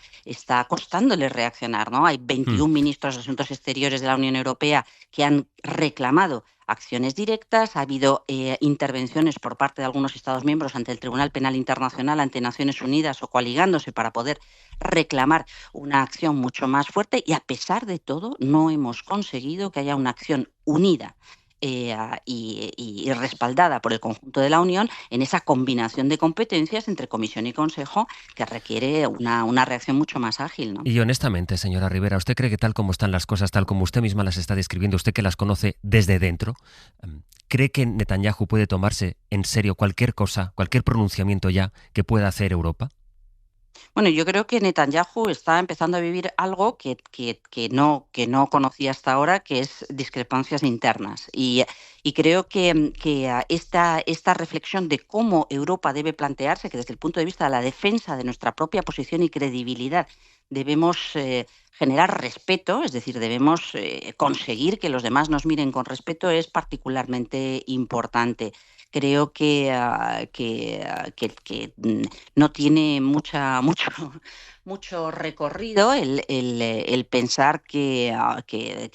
costándole reaccionar, ¿no? Hay 21 ministros de Asuntos Exteriores de la Unión Europea que han reclamado acciones directas, ha habido intervenciones por parte de algunos Estados miembros ante el Tribunal Penal Internacional, ante Naciones Unidas o coaligándose para poder reclamar una acción mucho más fuerte y a pesar de todo no hemos conseguido que haya una acción unida y respaldada por el conjunto de la Unión en esa combinación de competencias entre Comisión y Consejo que requiere una reacción mucho más ágil, ¿no? Y honestamente, señora Rivera, ¿usted cree que tal como están las cosas, tal como usted misma las está describiendo, usted que las conoce desde dentro, cree que Netanyahu puede tomarse en serio cualquier cosa, cualquier pronunciamiento ya que pueda hacer Europa? Bueno, yo creo que Netanyahu está empezando a vivir algo que no conocía hasta ahora, que es discrepancias internas. Y creo que esta reflexión de cómo Europa debe plantearse, que desde el punto de vista de la defensa de nuestra propia posición y credibilidad debemos generar respeto, es decir, debemos conseguir que los demás nos miren con respeto, es particularmente importante. Creo que no tiene mucho recorrido el pensar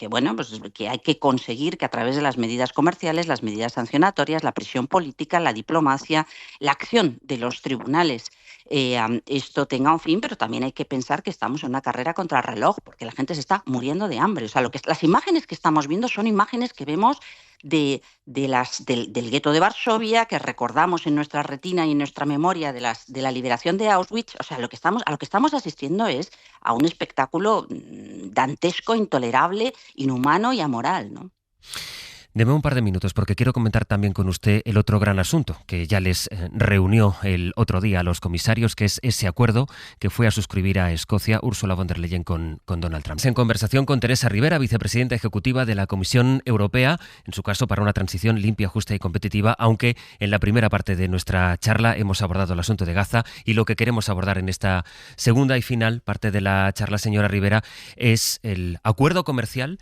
bueno, pues que hay que conseguir que a través de las medidas comerciales, las medidas sancionatorias, la presión política, la diplomacia, la acción de los tribunales, esto tenga un fin, pero también hay que pensar que estamos en una carrera contra el reloj, porque la gente se está muriendo de hambre. O sea, las imágenes que estamos viendo son imágenes que vemos del gueto de Varsovia, que recordamos en nuestra retina y en nuestra memoria de la liberación de Auschwitz. O sea, a lo que estamos asistiendo es a un espectáculo dantesco, intolerable, inhumano y amoral, ¿no? Deme un par de minutos porque quiero comentar también con usted el otro gran asunto que ya les reunió el otro día a los comisarios, que es ese acuerdo que fue a suscribir a Escocia Ursula von der Leyen con Donald Trump. En conversación con Teresa Rivera, vicepresidenta ejecutiva de la Comisión Europea, en su caso para una transición limpia, justa y competitiva, aunque en la primera parte de nuestra charla hemos abordado el asunto de Gaza y lo que queremos abordar en esta segunda y final parte de la charla, señora Rivera, es el acuerdo comercial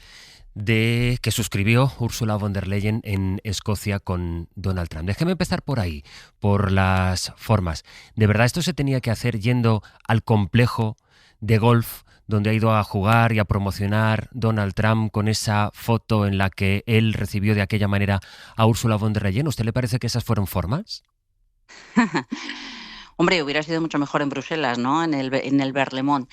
que suscribió Ursula von der Leyen en Escocia con Donald Trump. Déjeme empezar por ahí, por las formas. ¿De verdad esto se tenía que hacer yendo al complejo de golf donde ha ido a jugar y a promocionar Donald Trump con esa foto en la que él recibió de aquella manera a Ursula von der Leyen? ¿Usted le parece que esas fueron formas? Hombre, hubiera sido mucho mejor en Bruselas, ¿no? En el Berlemont.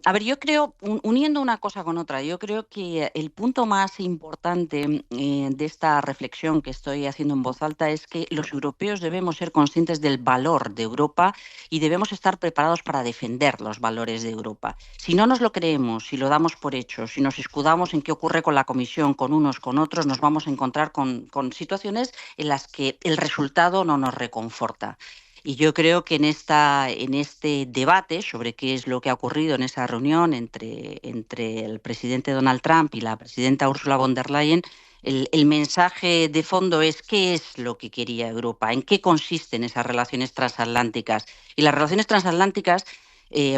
A ver, yo creo, uniendo una cosa con otra, yo creo que el punto más importante de esta reflexión que estoy haciendo en voz alta es que los europeos debemos ser conscientes del valor de Europa y debemos estar preparados para defender los valores de Europa. Si no nos lo creemos, si lo damos por hecho, si nos escudamos en qué ocurre con la Comisión, con unos, con otros, nos vamos a encontrar con situaciones en las que el resultado no nos reconforta. Y yo creo que en este debate sobre qué es lo que ha ocurrido en esa reunión entre el presidente Donald Trump y la presidenta Ursula von der Leyen, el mensaje de fondo es qué es lo que quería Europa, en qué consisten esas relaciones transatlánticas. Y las relaciones transatlánticas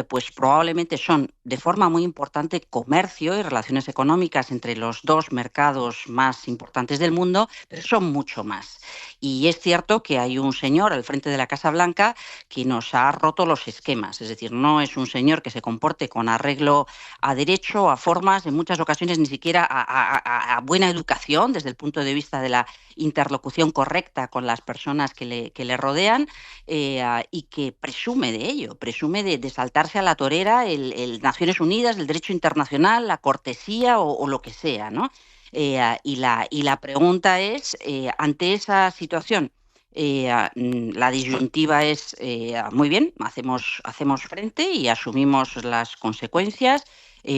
pues probablemente son de forma muy importante comercio y relaciones económicas entre los dos mercados más importantes del mundo, pero son mucho más. Y es cierto que hay un señor al frente de la Casa Blanca que nos ha roto los esquemas, es decir, no es un señor que se comporte con arreglo a derecho, a formas, en muchas ocasiones ni siquiera a buena educación desde el punto de vista de la interlocución correcta con las personas que le rodean, y que presume de ello, presume de saltarse a la torera el Naciones Unidas, el derecho internacional, la cortesía o lo que sea, ¿no? Y la pregunta es, ante esa situación, la disyuntiva es, muy bien, hacemos frente y asumimos las consecuencias,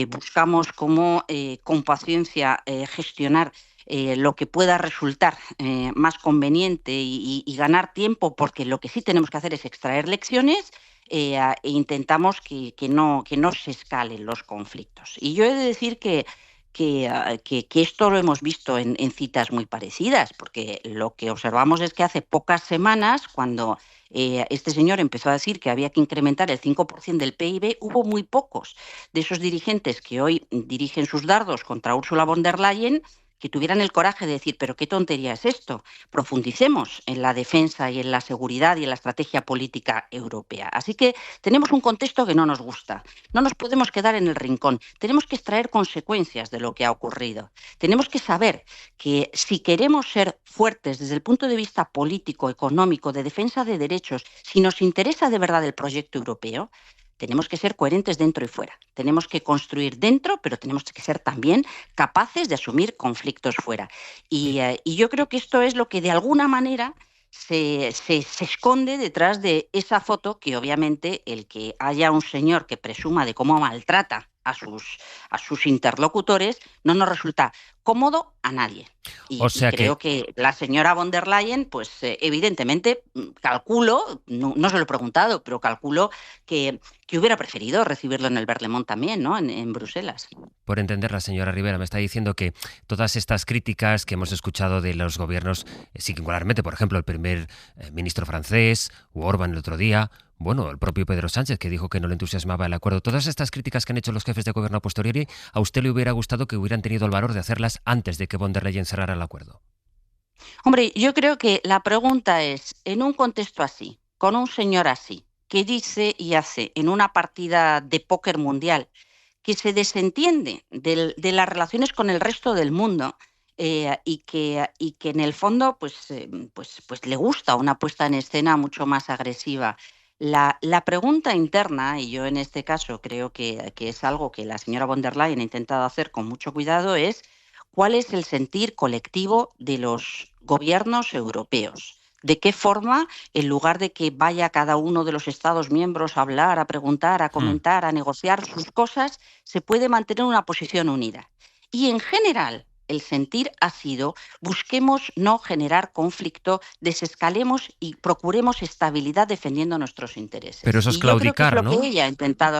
buscamos cómo con paciencia gestionar lo que pueda resultar más conveniente y ganar tiempo, porque lo que sí tenemos que hacer es extraer lecciones, e intentamos que no se escalen los conflictos. Y yo he de decir que esto lo hemos visto en citas muy parecidas, porque lo que observamos es que hace pocas semanas, cuando este señor empezó a decir que había que incrementar el 5% del PIB, hubo muy pocos de esos dirigentes que hoy dirigen sus dardos contra Ursula von der Leyen que tuvieran el coraje de decir, pero qué tontería es esto, profundicemos en la defensa y en la seguridad y en la estrategia política europea. Así que tenemos un contexto que no nos gusta, no nos podemos quedar en el rincón, tenemos que extraer consecuencias de lo que ha ocurrido. Tenemos que saber que si queremos ser fuertes desde el punto de vista político, económico, de defensa de derechos, si nos interesa de verdad el proyecto europeo, tenemos que ser coherentes dentro y fuera. Tenemos que construir dentro, pero tenemos que ser también capaces de asumir conflictos fuera. Y yo creo que esto es lo que de alguna manera se esconde detrás de esa foto, que obviamente el que haya un señor que presuma de cómo maltrata a sus interlocutores no nos resulta cómodo a nadie. Y creo que la señora von der Leyen, pues evidentemente, calculo, no se lo he preguntado, pero calculo que hubiera preferido recibirlo en el Berlaymont también, ¿no? En Bruselas. Por entender, la señora Rivera me está diciendo que todas estas críticas que hemos escuchado de los gobiernos, singularmente, por ejemplo, el primer ministro francés, o Orbán el otro día, bueno, el propio Pedro Sánchez, que dijo que no le entusiasmaba el acuerdo, todas estas críticas que han hecho los jefes de gobierno a posteriori, ¿a usted le hubiera gustado que hubieran tenido el valor de hacerlas antes de que von der Leyen cerrara el acuerdo? Hombre, yo creo que la pregunta es, en un contexto así, con un señor así, que dice y hace en una partida de póker mundial, que se desentiende de las relaciones con el resto del mundo, y que en el fondo pues le gusta una puesta en escena mucho más agresiva. La pregunta interna, y yo en este caso creo que es algo que la señora von der Leyen ha intentado hacer con mucho cuidado, es ¿cuál es el sentir colectivo de los gobiernos europeos? ¿De qué forma, en lugar de que vaya cada uno de los Estados miembros a hablar, a preguntar, a comentar, a negociar sus cosas, se puede mantener una posición unida? Y en general, el sentir ha sido, busquemos no generar conflicto, desescalemos y procuremos estabilidad defendiendo nuestros intereses. Pero eso es claudicar, ¿no? ¿no? Que ella ha intentado.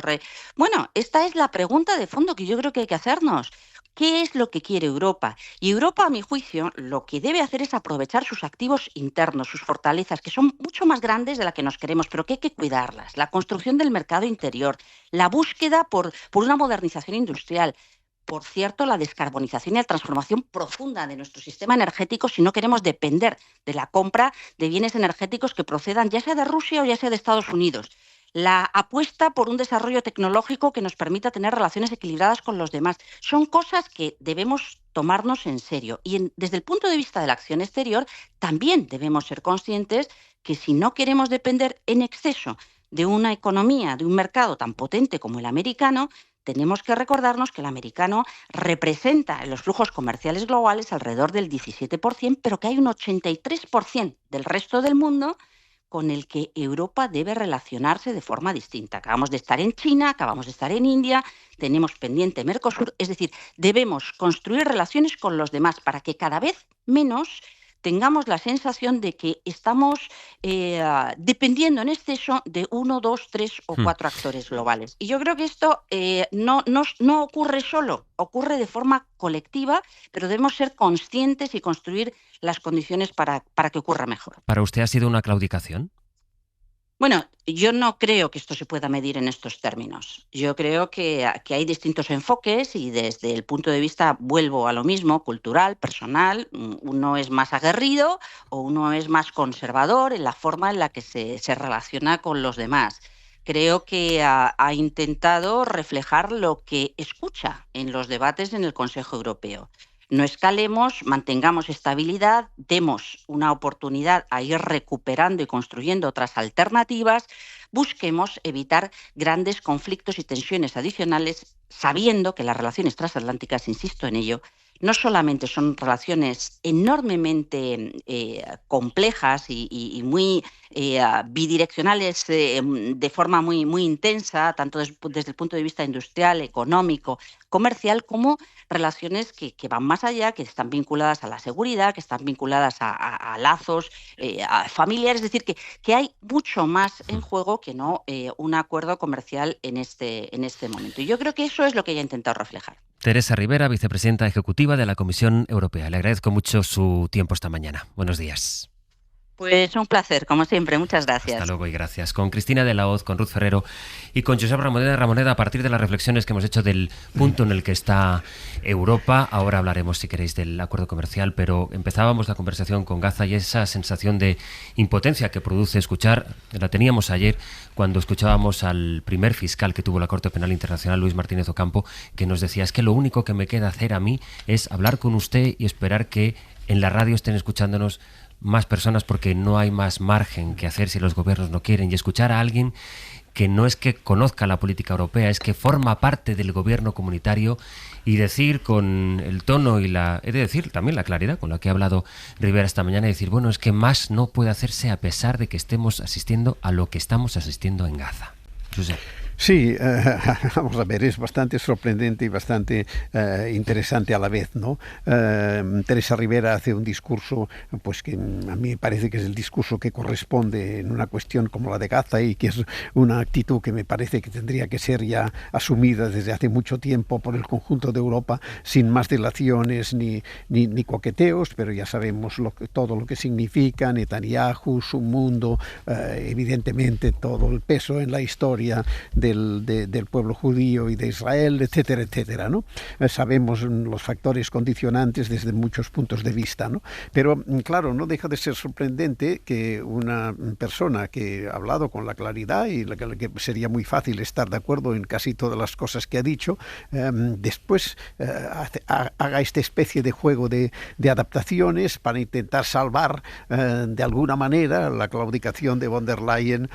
Bueno, esta es la pregunta de fondo que yo creo que hay que hacernos. ¿Qué es lo que quiere Europa? Y Europa, a mi juicio, lo que debe hacer es aprovechar sus activos internos, sus fortalezas, que son mucho más grandes de las que nos queremos, pero que hay que cuidarlas. La construcción del mercado interior, la búsqueda por una modernización industrial. Por cierto, la descarbonización y la transformación profunda de nuestro sistema energético si no queremos depender de la compra de bienes energéticos que procedan ya sea de Rusia o ya sea de Estados Unidos. La apuesta por un desarrollo tecnológico que nos permita tener relaciones equilibradas con los demás. Son cosas que debemos tomarnos en serio. Y desde el punto de vista de la acción exterior, también debemos ser conscientes que si no queremos depender en exceso de una economía, de un mercado tan potente como el americano, tenemos que recordarnos que el americano representa en los flujos comerciales globales alrededor del 17%, pero que hay un 83% del resto del mundo con el que Europa debe relacionarse de forma distinta. Acabamos de estar en China, acabamos de estar en India, tenemos pendiente Mercosur, es decir, debemos construir relaciones con los demás para que cada vez menos tengamos la sensación de que estamos dependiendo en exceso de 1, 2, 3 o 4 actores globales. Y yo creo que esto no ocurre solo, ocurre de forma colectiva, pero debemos ser conscientes y construir las condiciones para que ocurra mejor. ¿Para usted ha sido una claudicación? Bueno, yo no creo que esto se pueda medir en estos términos. Yo creo que hay distintos enfoques y desde el punto de vista, vuelvo a lo mismo, cultural, personal, uno es más aguerrido o uno es más conservador en la forma en la que se relaciona con los demás. Creo que ha intentado reflejar lo que escucha en los debates en el Consejo Europeo. No escalemos, mantengamos estabilidad, demos una oportunidad a ir recuperando y construyendo otras alternativas, busquemos evitar grandes conflictos y tensiones adicionales, sabiendo que las relaciones transatlánticas, insisto en ello, no solamente son relaciones enormemente complejas y muy bidireccionales de forma muy, muy intensa, tanto desde el punto de vista industrial, económico, comercial, como relaciones que van más allá, que están vinculadas a la seguridad, que están vinculadas a lazos familiares. Es decir, que hay mucho más en juego que no un acuerdo comercial en este momento. Y yo creo que eso es lo que ella ha intentado reflejar. Teresa Ribera, vicepresidenta ejecutiva de la Comisión Europea. Le agradezco mucho su tiempo esta mañana. Buenos días. Pues un placer, como siempre. Muchas gracias. Hasta luego y gracias. Con Cristina de la Hoz, con Ruth Ferrero y con Josep Ramoneda, a partir de las reflexiones que hemos hecho del punto en el que está Europa. Ahora hablaremos, si queréis, del acuerdo comercial, pero empezábamos la conversación con Gaza y esa sensación de impotencia que produce escuchar, la teníamos ayer cuando escuchábamos al primer fiscal que tuvo la Corte Penal Internacional, Luis Martínez Ocampo, que nos decía, es que lo único que me queda hacer a mí es hablar con usted y esperar que en la radio estén escuchándonos más personas, porque no hay más margen que hacer si los gobiernos no quieren, y escuchar a alguien que no es que conozca la política europea, es que forma parte del gobierno comunitario, y decir con el tono y he de decir también la claridad con la que ha hablado Rivera esta mañana, y decir, bueno, es que más no puede hacerse a pesar de que estemos asistiendo a lo que estamos asistiendo en Gaza. Josep. Sí, vamos a ver, es bastante sorprendente y bastante interesante a la vez, ¿no? Teresa Ribera hace un discurso, pues que a mí me parece que es el discurso que corresponde en una cuestión como la de Gaza, y que es una actitud que me parece que tendría que ser ya asumida desde hace mucho tiempo por el conjunto de Europa, sin más dilaciones ni coqueteos, pero ya sabemos todo lo que significa Netanyahu, su mundo, evidentemente todo el peso en la historia del pueblo judío y de Israel, etcétera, etcétera, ¿no? Sabemos los factores condicionantes desde muchos puntos de vista, ¿no? Pero, claro, no deja de ser sorprendente que una persona que ha hablado con la claridad y que sería muy fácil estar de acuerdo en casi todas las cosas que ha dicho, después haga esta especie de juego de adaptaciones para intentar salvar de alguna manera la claudicación de von der Leyen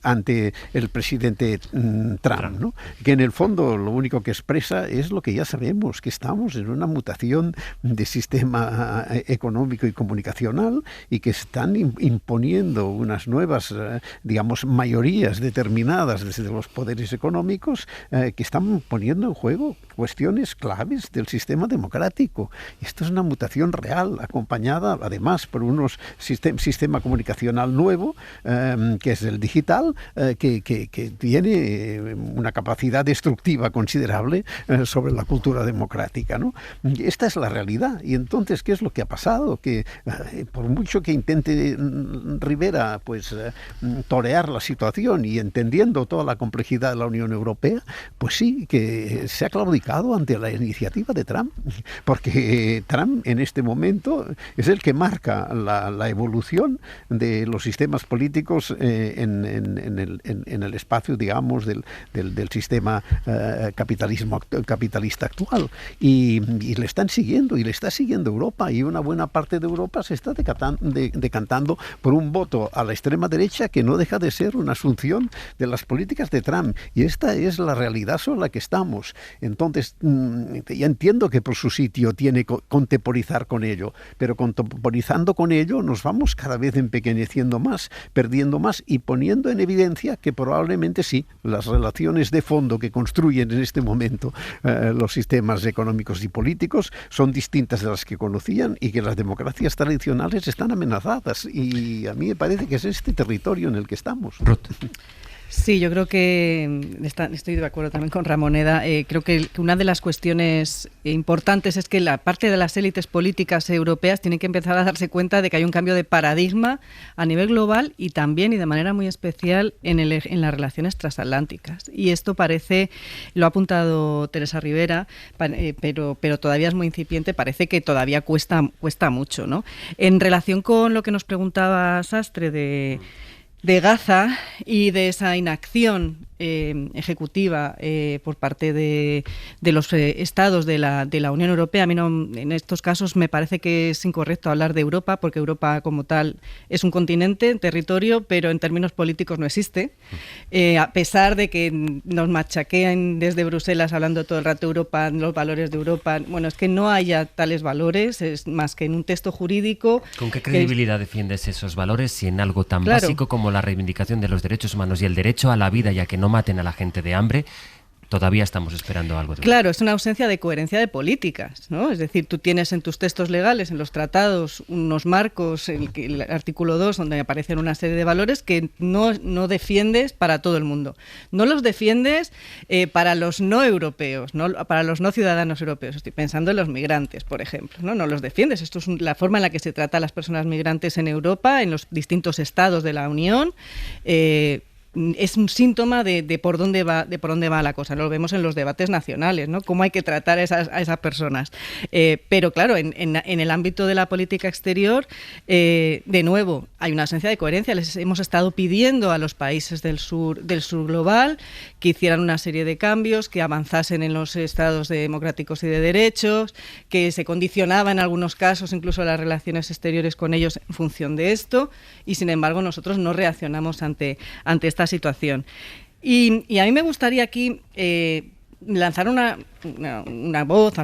ante el presidente Trump, ¿no? Que en el fondo lo único que expresa es lo que ya sabemos, que estamos en una mutación de sistema económico y comunicacional, y que están imponiendo unas nuevas, digamos, mayorías determinadas desde los poderes económicos que están poniendo en juego cuestiones claves del sistema democrático. Esto es una mutación real, acompañada además por unos sistema comunicacional nuevo, que es el digital, que tiene una capacidad destructiva considerable sobre la cultura democrática, ¿no? Esta es la realidad. Y entonces, ¿qué es lo que ha pasado? Que por mucho que intente Rivera pues torear la situación y entendiendo toda la complejidad de la Unión Europea, pues sí, que se ha claudicado ante la iniciativa de Trump, porque Trump en este momento es el que marca la evolución de los sistemas políticos en el espacio, digamos, del sistema capitalista actual, y le están siguiendo, y le está siguiendo Europa, y una buena parte de Europa se está decantando por un voto a la extrema derecha que no deja de ser una asunción de las políticas de Trump, y esta es la realidad sobre la que estamos. Entonces, ya entiendo que por su sitio tiene que contemporizar con ello, pero contemporizando con ello nos vamos cada vez empequeñeciendo más, perdiendo más, y poniendo en evidencia que probablemente sí, las relaciones de fondo que construyen en este momento los sistemas económicos y políticos son distintas de las que conocían, y que las democracias tradicionales están amenazadas, y a mí me parece que es este territorio en el que estamos. Sí, yo creo que estoy de acuerdo también con Ramoneda. Creo que una de las cuestiones importantes es que la parte de las élites políticas europeas tienen que empezar a darse cuenta de que hay un cambio de paradigma a nivel global y también y de manera muy especial en las relaciones transatlánticas. Y esto parece, lo ha apuntado Teresa Rivera, pero todavía es muy incipiente, parece que todavía cuesta mucho, ¿no? En relación con lo que nos preguntaba Sastre de Gaza y de esa inacción ejecutiva por parte de los estados de la Unión Europea. A mí en estos casos me parece que es incorrecto hablar de Europa, porque Europa como tal es un continente, un territorio, pero en términos políticos no existe. A pesar de que nos machaquean desde Bruselas hablando todo el rato de Europa, los valores de Europa, bueno, es que no haya tales valores, es más que en un texto jurídico. ¿Con qué credibilidad defiendes esos valores si en algo tan básico como la reivindicación de los derechos humanos y el derecho a la vida y a que no maten a la gente de hambre, todavía estamos esperando algo de Claro, es una ausencia de coherencia de políticas, ¿no? Es decir, tú tienes en tus textos legales, en los tratados, unos marcos, el artículo 2, donde aparecen una serie de valores que no defiendes para todo el mundo. No los defiendes para los no europeos, ¿no? Para los no ciudadanos europeos. Estoy pensando en los migrantes, por ejemplo, ¿no? No los defiendes. Esto es la forma en la que se trata a las personas migrantes en Europa, en los distintos estados de la Unión. Es un síntoma de por dónde va la cosa. Lo vemos en los debates nacionales, ¿no? Cómo hay que tratar a esas personas. Pero claro, en el ámbito de la política exterior, de nuevo, hay una ausencia de coherencia. Les hemos estado pidiendo a los países del sur global que hicieran una serie de cambios, que avanzasen en los estados democráticos y de derechos, que se condicionaba en algunos casos incluso las relaciones exteriores con ellos en función de esto, y sin embargo nosotros no reaccionamos ante esta situación. Y a mí me gustaría aquí alzar una voz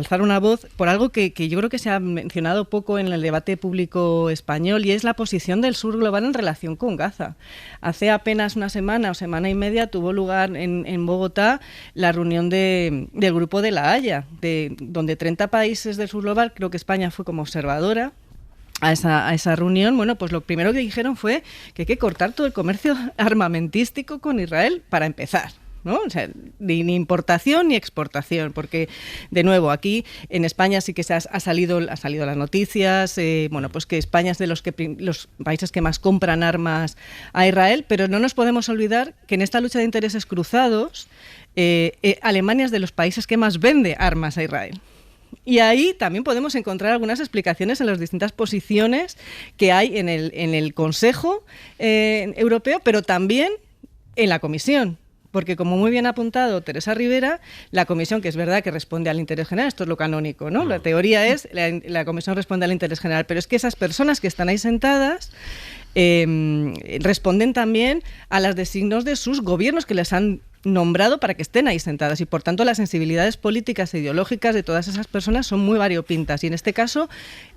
por algo que yo creo que se ha mencionado poco en el debate público español, y es la posición del sur global en relación con Gaza. Hace apenas una semana o semana y media tuvo lugar en Bogotá la reunión del Grupo de La Haya, donde 30 países del sur global, creo que España fue como observadora a esa reunión. Bueno, pues lo primero que dijeron fue que hay que cortar todo el comercio armamentístico con Israel para empezar, ¿no? O sea, ni importación ni exportación, porque de nuevo aquí en España sí que ha salido las noticias, bueno, pues que España es de los países que más compran armas a Israel, pero no nos podemos olvidar que en esta lucha de intereses cruzados Alemania es de los países que más vende armas a Israel. Y ahí también podemos encontrar algunas explicaciones en las distintas posiciones que hay en el Consejo Europeo, pero también en la Comisión. Porque, como muy bien ha apuntado Teresa Rivera, la Comisión, que es verdad que responde al interés general, esto es lo canónico, ¿no? La teoría es la Comisión responde al interés general, pero es que esas personas que están ahí sentadas responden también a los designios de sus gobiernos que les han nombrado para que estén ahí sentadas, y por tanto las sensibilidades políticas e ideológicas de todas esas personas son muy variopintas, y en este caso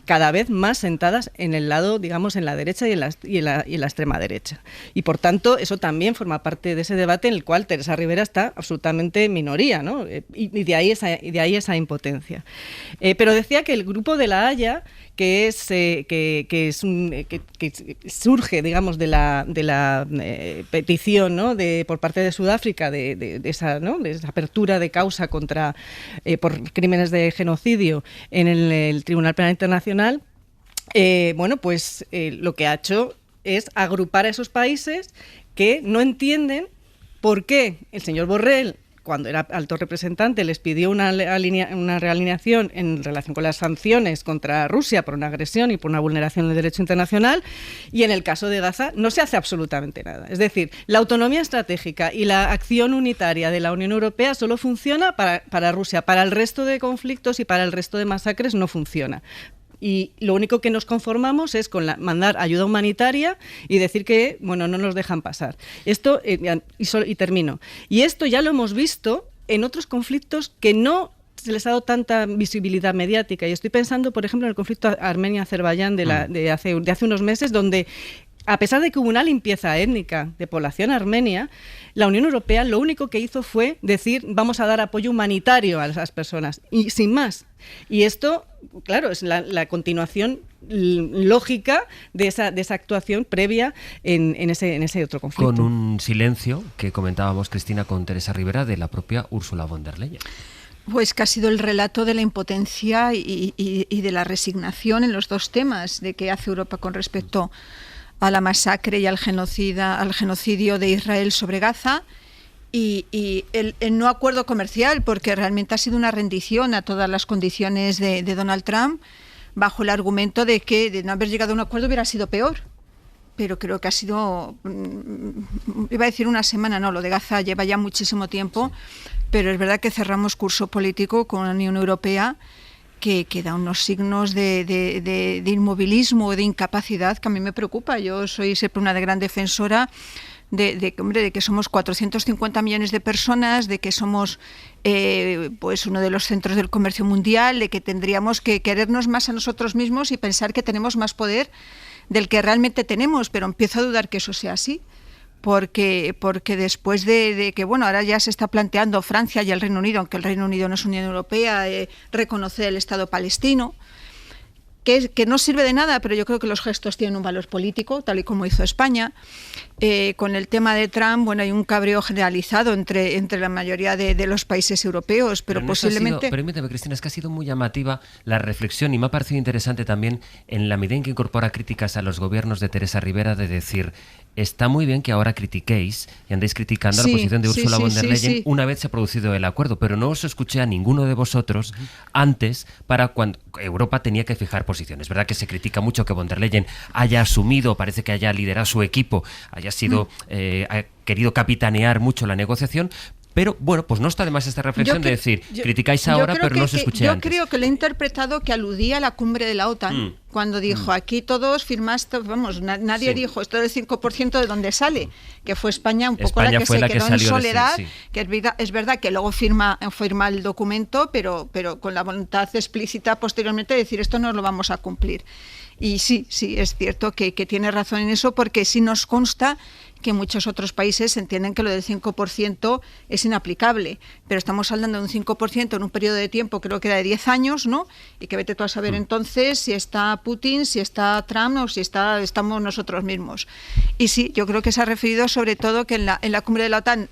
cada vez más sentadas en el lado, digamos, en la derecha y en la extrema derecha. Y por tanto eso también forma parte de ese debate en el cual Teresa Rivera está absolutamente minoría, ¿no? Y de ahí esa impotencia. Pero decía que el Grupo de La Haya, que surge, digamos, de la petición, ¿no? por parte de Sudáfrica de esa apertura de causa por crímenes de genocidio en el Tribunal Penal Internacional, bueno, pues lo que ha hecho es agrupar a esos países que no entienden por qué el señor Borrell, cuando era alto representante, les pidió una realineación en relación con las sanciones contra Rusia por una agresión y por una vulneración del derecho internacional, y en el caso de Gaza no se hace absolutamente nada. Es decir, la autonomía estratégica y la acción unitaria de la Unión Europea solo funciona para Rusia, para el resto de conflictos y para el resto de masacres no funciona. Y lo único que nos conformamos es con mandar ayuda humanitaria y decir que, bueno, no nos dejan pasar. Esto, y termino. Y esto ya lo hemos visto en otros conflictos que no se les ha dado tanta visibilidad mediática. Y estoy pensando, por ejemplo, en el conflicto Armenia-Azerbaiyán de hace unos meses, donde, a pesar de que hubo una limpieza étnica de población armenia, la Unión Europea lo único que hizo fue decir vamos a dar apoyo humanitario a esas personas, y sin más. Y esto, claro, es la continuación lógica de esa actuación previa en ese otro conflicto. Con un silencio que comentábamos, Cristina, con Teresa Rivera, de la propia Ursula von der Leyen. Pues que ha sido el relato de la impotencia y de la resignación en los dos temas de qué hace Europa con respecto a la masacre y al genocidio de Israel sobre Gaza, y el no acuerdo comercial, porque realmente ha sido una rendición a todas las condiciones de Donald Trump, bajo el argumento de que de no haber llegado a un acuerdo hubiera sido peor. Pero creo que ha sido, iba a decir una semana, no, lo de Gaza lleva ya muchísimo tiempo, pero es verdad que cerramos curso político con la Unión Europea que da unos signos de inmovilismo o de incapacidad que a mí me preocupa. Yo soy siempre una gran defensora de que somos 450 millones de personas, de que somos pues uno de los centros del comercio mundial, de que tendríamos que querernos más a nosotros mismos y pensar que tenemos más poder del que realmente tenemos, pero empiezo a dudar que eso sea así, porque después de que, bueno, ahora ya se está planteando Francia y el Reino Unido, aunque el Reino Unido no es Unión Europea, reconocer el Estado palestino, que no sirve de nada, pero yo creo que los gestos tienen un valor político, tal y como hizo España. Con el tema de Trump, bueno, hay un cabreo generalizado entre la mayoría de los países europeos, pero posiblemente... Permíteme, Cristina, es que ha sido muy llamativa la reflexión y me ha parecido interesante también en la medida en que incorpora críticas a los gobiernos de Teresa Rivera, de decir, está muy bien que ahora critiquéis y andéis criticando la posición de Ursula von der Leyen una vez se ha producido el acuerdo, pero no os escuché a ninguno de vosotros antes para cuando Europa tenía que fijar posiciones. Es verdad que se critica mucho que von der Leyen haya asumido, parece que haya liderado su equipo, haya sido, ha querido capitanear mucho la negociación, pero bueno, pues no está de más esta reflexión de decir, criticáis ahora, pero no os escuché antes. Yo creo que lo he interpretado que aludía a la cumbre de la OTAN, cuando dijo, aquí todos firmaste, vamos, nadie dijo, esto del 5% de dónde sale, que fue España un poco la que se quedó en soledad, que es verdad que luego firma el documento, pero con la voluntad explícita posteriormente de decir, esto no lo vamos a cumplir. Y sí, es cierto que tiene razón en eso, porque sí nos consta que muchos otros países entienden que lo del 5% es inaplicable, pero estamos hablando de un 5% en un periodo de tiempo, creo que era de 10 años, ¿no? Y que vete tú a saber entonces si está Putin, si está Trump o si estamos nosotros mismos. Y sí, yo creo que se ha referido sobre todo que en la cumbre de la OTAN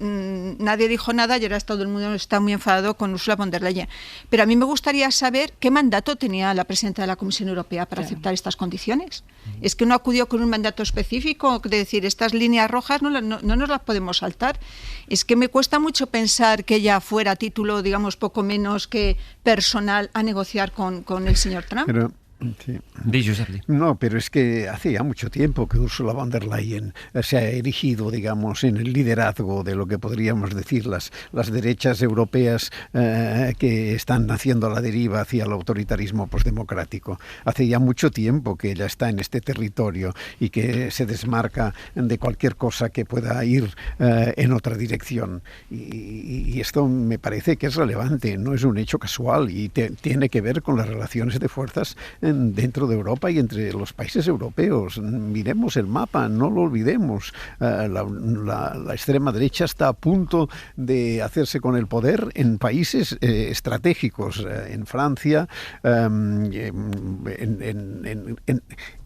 nadie dijo nada y ahora todo el mundo está muy enfadado con Ursula von der Leyen. Pero a mí me gustaría saber qué mandato tenía la presidenta de la Comisión Europea para aceptar estas condiciones. Es que no acudió con un mandato específico, de decir, estas líneas rojas no nos las podemos saltar. Es que me cuesta mucho pensar que ella fuera a título, digamos, poco menos que personal a negociar con el señor Trump. Pero... Sí. No, pero es que hace ya mucho tiempo que Ursula von der Leyen se ha erigido, digamos, en el liderazgo de lo que podríamos decir las derechas europeas que están haciendo a la deriva hacia el autoritarismo postdemocrático. Hace ya mucho tiempo que ella está en este territorio y que se desmarca de cualquier cosa que pueda ir en otra dirección. Y esto me parece que es relevante, no es un hecho casual y tiene que ver con las relaciones de fuerzas dentro de Europa y entre los países europeos. Miremos el mapa, no lo olvidemos. La extrema derecha está a punto de hacerse con el poder en países estratégicos, en Francia,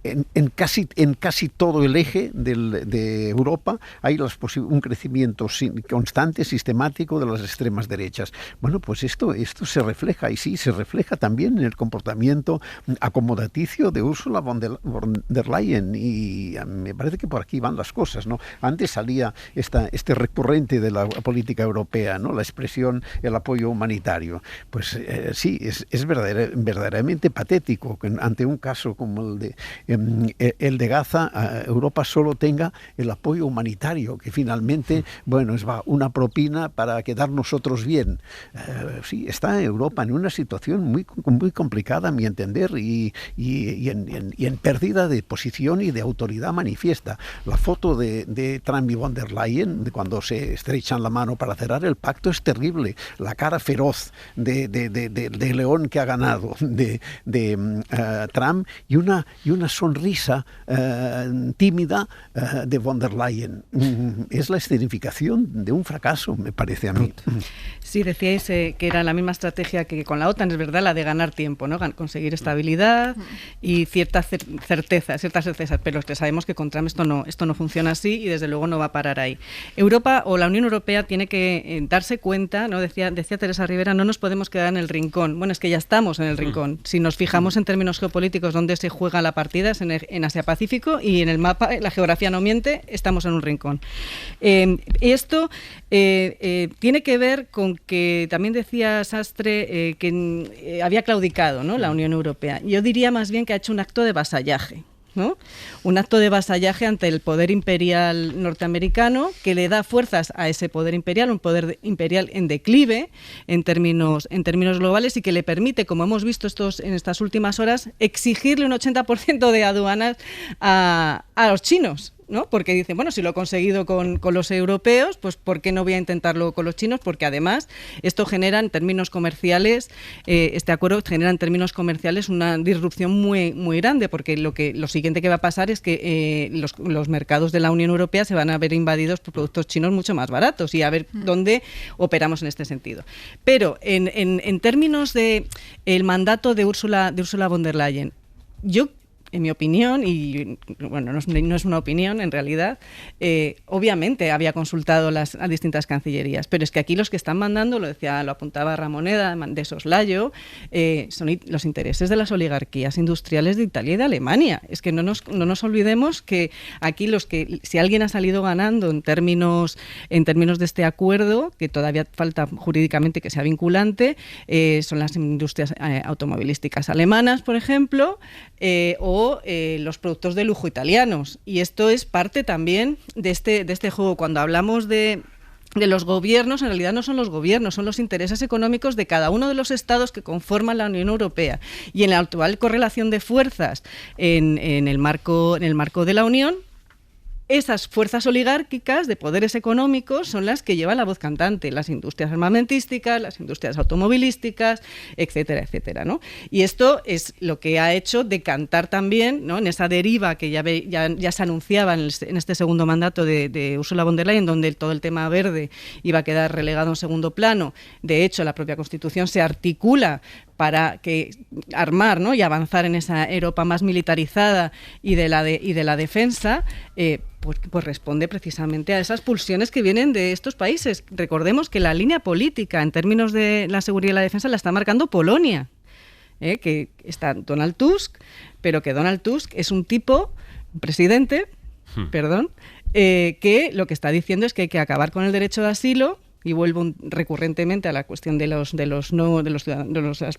en casi todo el eje de Europa hay un crecimiento constante, sistemático de las extremas derechas. Bueno, pues esto se refleja, y sí, se refleja también en el comportamiento acomodaticio de Ursula von der Leyen, y me parece que por aquí van las cosas, ¿no? Antes salía este recurrente de la política europea, ¿no? La expresión, el apoyo humanitario. Pues sí, es verdaderamente patético que ante un caso como el de Gaza, Europa solo tenga el apoyo humanitario, que finalmente, bueno, es una propina para quedar nosotros bien. Sí, está Europa en una situación muy complicada, a mi entender, y en pérdida de posición y de autoridad manifiesta. La foto de Trump y von der Leyen, de cuando se estrechan la mano para cerrar el pacto, es terrible. La cara feroz de león que ha ganado de Trump y una sonrisa tímida de von der Leyen. Es la escenificación de un fracaso, me parece a mí. Sí, decíais que era la misma estrategia que con la OTAN, es verdad, la de ganar tiempo, ¿no? Conseguir estabilidad, estabilidad y ciertas certezas, pero sabemos que con Trump esto no funciona así y desde luego no va a parar ahí. Europa o la Unión Europea tiene que darse cuenta, ¿no? Decía Teresa Rivera, no nos podemos quedar en el rincón. Bueno, es que ya estamos en el rincón. Si nos fijamos en términos geopolíticos donde se juega la partida es en Asia-Pacífico y en el mapa, la geografía no miente, estamos en un rincón. Esto tiene que ver con que también decía Sastre que había claudicado, ¿no?, la Unión Europea. Yo diría más bien que ha hecho un acto de vasallaje, ¿no? Un acto de vasallaje ante el poder imperial norteamericano que le da fuerzas a ese poder imperial, un poder imperial en declive en términos globales y que le permite, como hemos visto en estas últimas horas, exigirle un 80% de aduanas a los chinos, ¿no? Porque dicen, bueno, si lo he conseguido con los europeos, pues ¿por qué no voy a intentarlo con los chinos? Porque además esto genera en términos comerciales, este acuerdo genera en términos comerciales una disrupción muy, muy grande, porque lo siguiente que va a pasar es que los mercados de la Unión Europea se van a ver invadidos por productos chinos mucho más baratos y a ver dónde operamos en este sentido. Pero en términos de el mandato de Ursula von der Leyen, yo, en mi opinión, y bueno, no es una opinión en realidad, obviamente había consultado a distintas cancillerías, pero es que aquí los que están mandando, lo apuntaba Ramoneda de soslayo, son los intereses de las oligarquías industriales de Italia y de Alemania. Es que no nos olvidemos que aquí si alguien ha salido ganando en términos de este acuerdo, que todavía falta jurídicamente que sea vinculante, son las industrias automovilísticas alemanas, por ejemplo, o los productos de lujo italianos. Y esto es parte también de este juego. Cuando hablamos de los gobiernos, en realidad no son los gobiernos, son los intereses económicos de cada uno de los estados que conforman la Unión Europea. Y en la actual correlación de fuerzas en el marco de la Unión, esas fuerzas oligárquicas de poderes económicos son las que llevan la voz cantante, las industrias armamentísticas, las industrias automovilísticas, etcétera, etcétera, ¿no? Y esto es lo que ha hecho decantar también, ¿no?, en esa deriva que ya se anunciaba en este segundo mandato de Ursula von der Leyen, donde todo el tema verde iba a quedar relegado en segundo plano. De hecho, la propia Constitución se articula para armar, ¿no?, y avanzar en esa Europa más militarizada y de la defensa, pues responde precisamente a esas pulsiones que vienen de estos países. Recordemos que la línea política en términos de la seguridad y la defensa la está marcando Polonia, que está Donald Tusk, pero que Donald Tusk es un presidente, que lo que está diciendo es que hay que acabar con el derecho de asilo. Y vuelvo recurrentemente a la cuestión de los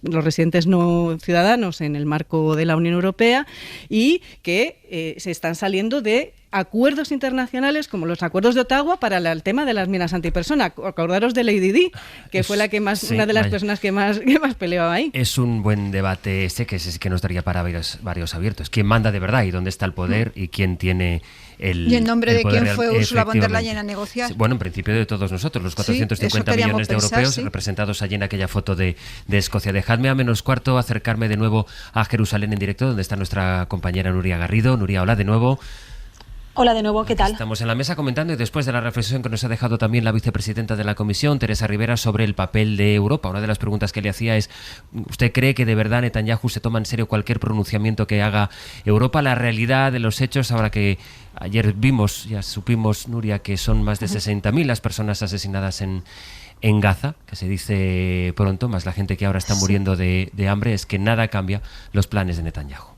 residentes no ciudadanos en el marco de la Unión Europea, y que se están saliendo de acuerdos internacionales como los acuerdos de Ottawa para el tema de las minas antipersona. Acordaros de Lady Di, que fue una de las personas que más peleaba ahí. Es un buen debate ese que nos daría para varios abiertos. ¿Quién manda de verdad y dónde está el poder y quién tiene ¿Y en nombre de quién fue Ursula von der Leyen a negociar? Bueno, en principio de todos nosotros, los 450 millones de europeos representados allí en aquella foto de Escocia. Dejadme a -4 acercarme de nuevo a Jerusalén en directo, donde está nuestra compañera Nuria Garrido. Nuria, hola de nuevo. Hola de nuevo, ¿qué tal? Estamos en la mesa comentando, y después de la reflexión que nos ha dejado también la vicepresidenta de la Comisión, Teresa Rivera, sobre el papel de Europa. Una de las preguntas que le hacía es, ¿usted cree que de verdad Netanyahu se toma en serio cualquier pronunciamiento que haga Europa? La realidad de los hechos, ahora que ayer supimos, Nuria, que son más de 60.000 las personas asesinadas en Gaza, que se dice pronto, más la gente que ahora está muriendo de hambre, es que nada cambia los planes de Netanyahu.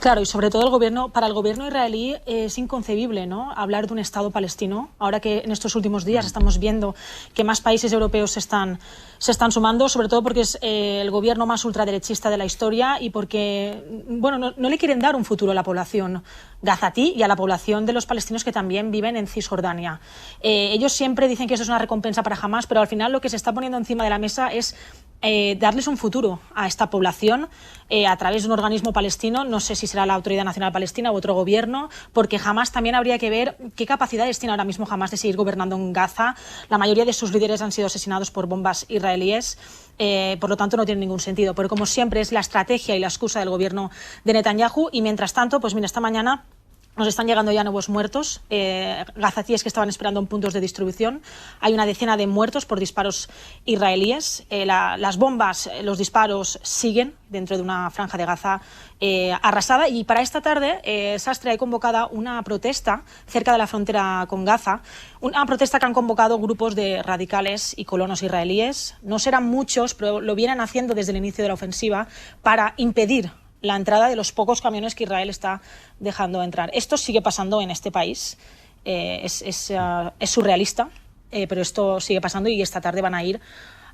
Claro, y sobre todo para el gobierno israelí es inconcebible, ¿no?, hablar de un Estado palestino, ahora que en estos últimos días estamos viendo que más países europeos se están sumando, sobre todo porque es el gobierno más ultraderechista de la historia y porque no le quieren dar un futuro a la población gazatí y a la población de los palestinos que también viven en Cisjordania. Ellos siempre dicen que eso es una recompensa para Hamás, pero al final lo que se está poniendo encima de la mesa es darles un futuro a esta población a través de un organismo palestino. No sé si será la Autoridad Nacional Palestina u otro gobierno, porque Hamás también habría que ver qué capacidades tiene ahora mismo Hamás de seguir gobernando en Gaza. La mayoría de sus líderes han sido asesinados por bombas israelíes, por lo tanto no tiene ningún sentido. Pero como siempre es la estrategia y la excusa del gobierno de Netanyahu. Y mientras tanto, pues mira, esta mañana Nos están llegando ya nuevos muertos, gazatíes que estaban esperando en puntos de distribución. Hay una decena de muertos por disparos israelíes. Las bombas, los disparos siguen dentro de una franja de Gaza arrasada. Y para esta tarde, Sastre ha convocado una protesta cerca de la frontera con Gaza. Una protesta que han convocado grupos de radicales y colonos israelíes. No serán muchos, pero lo vienen haciendo desde el inicio de la ofensiva para impedir la entrada de los pocos camiones que Israel está dejando entrar. Esto sigue pasando en este país. Es surrealista, pero esto sigue pasando y esta tarde van a ir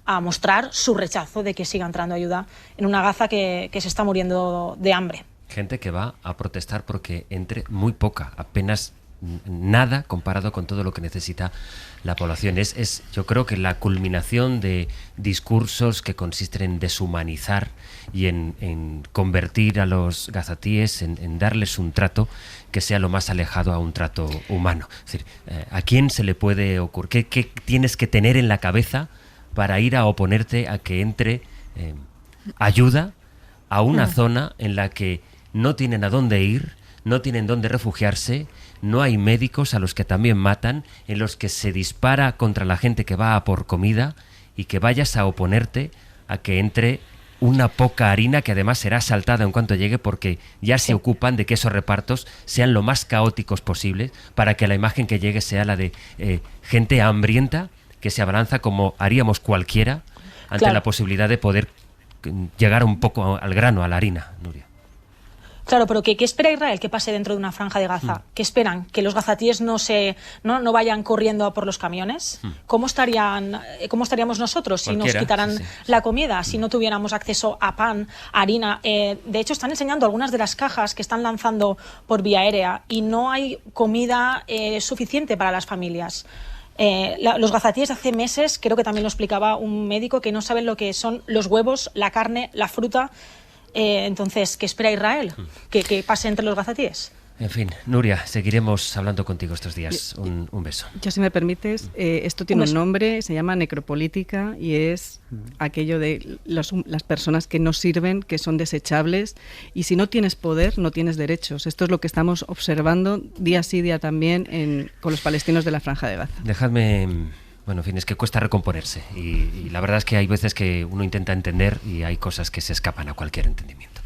a mostrar su rechazo de que siga entrando ayuda en una Gaza que se está muriendo de hambre. Gente que va a protestar porque entre muy poca, apenas nada comparado con todo lo que necesita la población. Yo creo que la culminación de discursos que consisten en deshumanizar y en convertir a los gazatíes, en darles un trato que sea lo más alejado a un trato humano. Es decir, ¿a quién se le puede ocurrir? ¿Qué tienes que tener en la cabeza para ir a oponerte a que entre ayuda a una zona en la que no tienen a dónde ir, no tienen dónde refugiarse, no hay médicos a los que también matan, en los que se dispara contra la gente que va a por comida, y que vayas a oponerte a que entre una poca harina que además será asaltada en cuanto llegue, porque ya se ocupan de que esos repartos sean lo más caóticos posibles para que la imagen que llegue sea la de gente hambrienta que se abalanza como haríamos cualquiera ante la posibilidad de poder llegar un poco al grano, a la harina, Nuria. Claro, pero ¿qué espera Israel que pase dentro de una franja de Gaza? ¿Qué esperan? ¿Que los gazatíes no vayan corriendo a por los camiones? ¿Cómo estaríamos nosotros si nos quitaran la comida, si no tuviéramos acceso a pan, a harina? De hecho, están enseñando algunas de las cajas que están lanzando por vía aérea y no hay comida suficiente para las familias. Los gazatíes hace meses, creo que también lo explicaba un médico, que no saben lo que son los huevos, la carne, la fruta. Entonces, ¿qué espera Israel? ¿Que pase entre los gazatíes? En fin, Nuria, seguiremos hablando contigo estos días. Un beso. Yo, si me permites, esto tiene un nombre, se llama necropolítica, y es aquello de las personas que no sirven, que son desechables, y si no tienes poder, no tienes derechos. Esto es lo que estamos observando día sí día también con los palestinos de la Franja de Gaza. Dejadme... Bueno, en fin, es que cuesta recomponerse y la verdad es que hay veces que uno intenta entender y hay cosas que se escapan a cualquier entendimiento.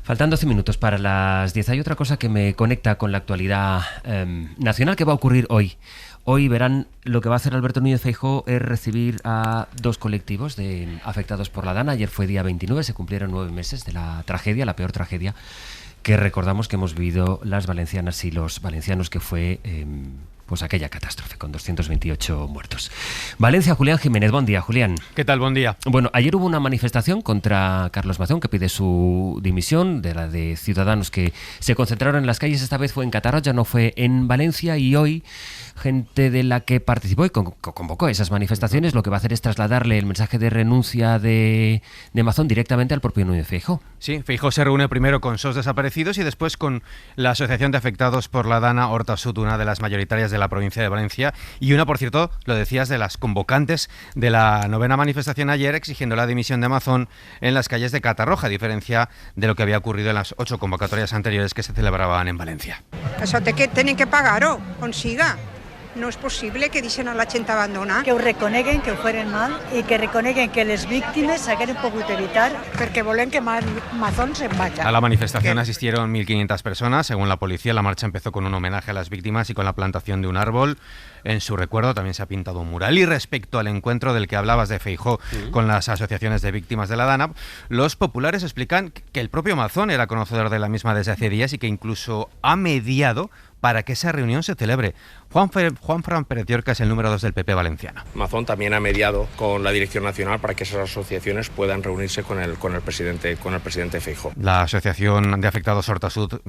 Faltan 12 minutos para las 10. Hay otra cosa que me conecta con la actualidad nacional que va a ocurrir hoy. Hoy verán, lo que va a hacer Alberto Núñez Feijóo es recibir a 2 colectivos afectados por la Dana. Ayer fue día 29, se cumplieron 9 meses de la tragedia, la peor tragedia que recordamos que hemos vivido las valencianas y los valencianos, que fue... pues aquella catástrofe con 228 muertos. Valencia, Julián Jiménez. Buen día, Julián. ¿Qué tal? Buen día. Bueno, ayer hubo una manifestación contra Carlos Mazón que pide su dimisión, de la de ciudadanos que se concentraron en las calles. Esta vez fue en Catarroja, no fue en Valencia, y hoy gente de la que participó y convocó esas manifestaciones lo que va a hacer es trasladarle el mensaje de renuncia de Mazón directamente al propio Núñez Feijóo. Sí, Feijóo se reúne primero con SOS Desaparecidos y después con la Asociación de Afectados por la Dana Horta Sud, una de las mayoritarias de la provincia de Valencia, y una, por cierto, lo decías, de las convocantes de la 9ª manifestación ayer, exigiendo la dimisión de Mazón en las calles de Catarroja, a diferencia de lo que había ocurrido en las 8 convocatorias anteriores que se celebraban en Valencia. Això que tenen que pagar-ho, on siga. No és possible que deixen a la gent abandonada. Que ho reconeguen, que ho feren mal, i que reconeguen que les víctimes s'hagueren pogut evitar, perquè volen que Mazón se'n vaya. A la manifestación asistieron 1.500 personas. Según la policía, la marcha empezó con un homenaje a las víctimas y con la plantación de un árbol. En su recuerdo también se ha pintado un mural. Y respecto al encuentro del que hablabas de Feijóo con las asociaciones de víctimas de la Dana, los populares explican que el propio Mazón era conocedor de la misma desde hace días y que incluso ha mediado para que esa reunión se celebre. Juanfran Pérez Llorca es el número 2 del PP valenciano. Mazón también ha mediado con la Dirección Nacional para que esas asociaciones puedan reunirse con el presidente Feijóo. La Asociación de Afectados Horta Sud,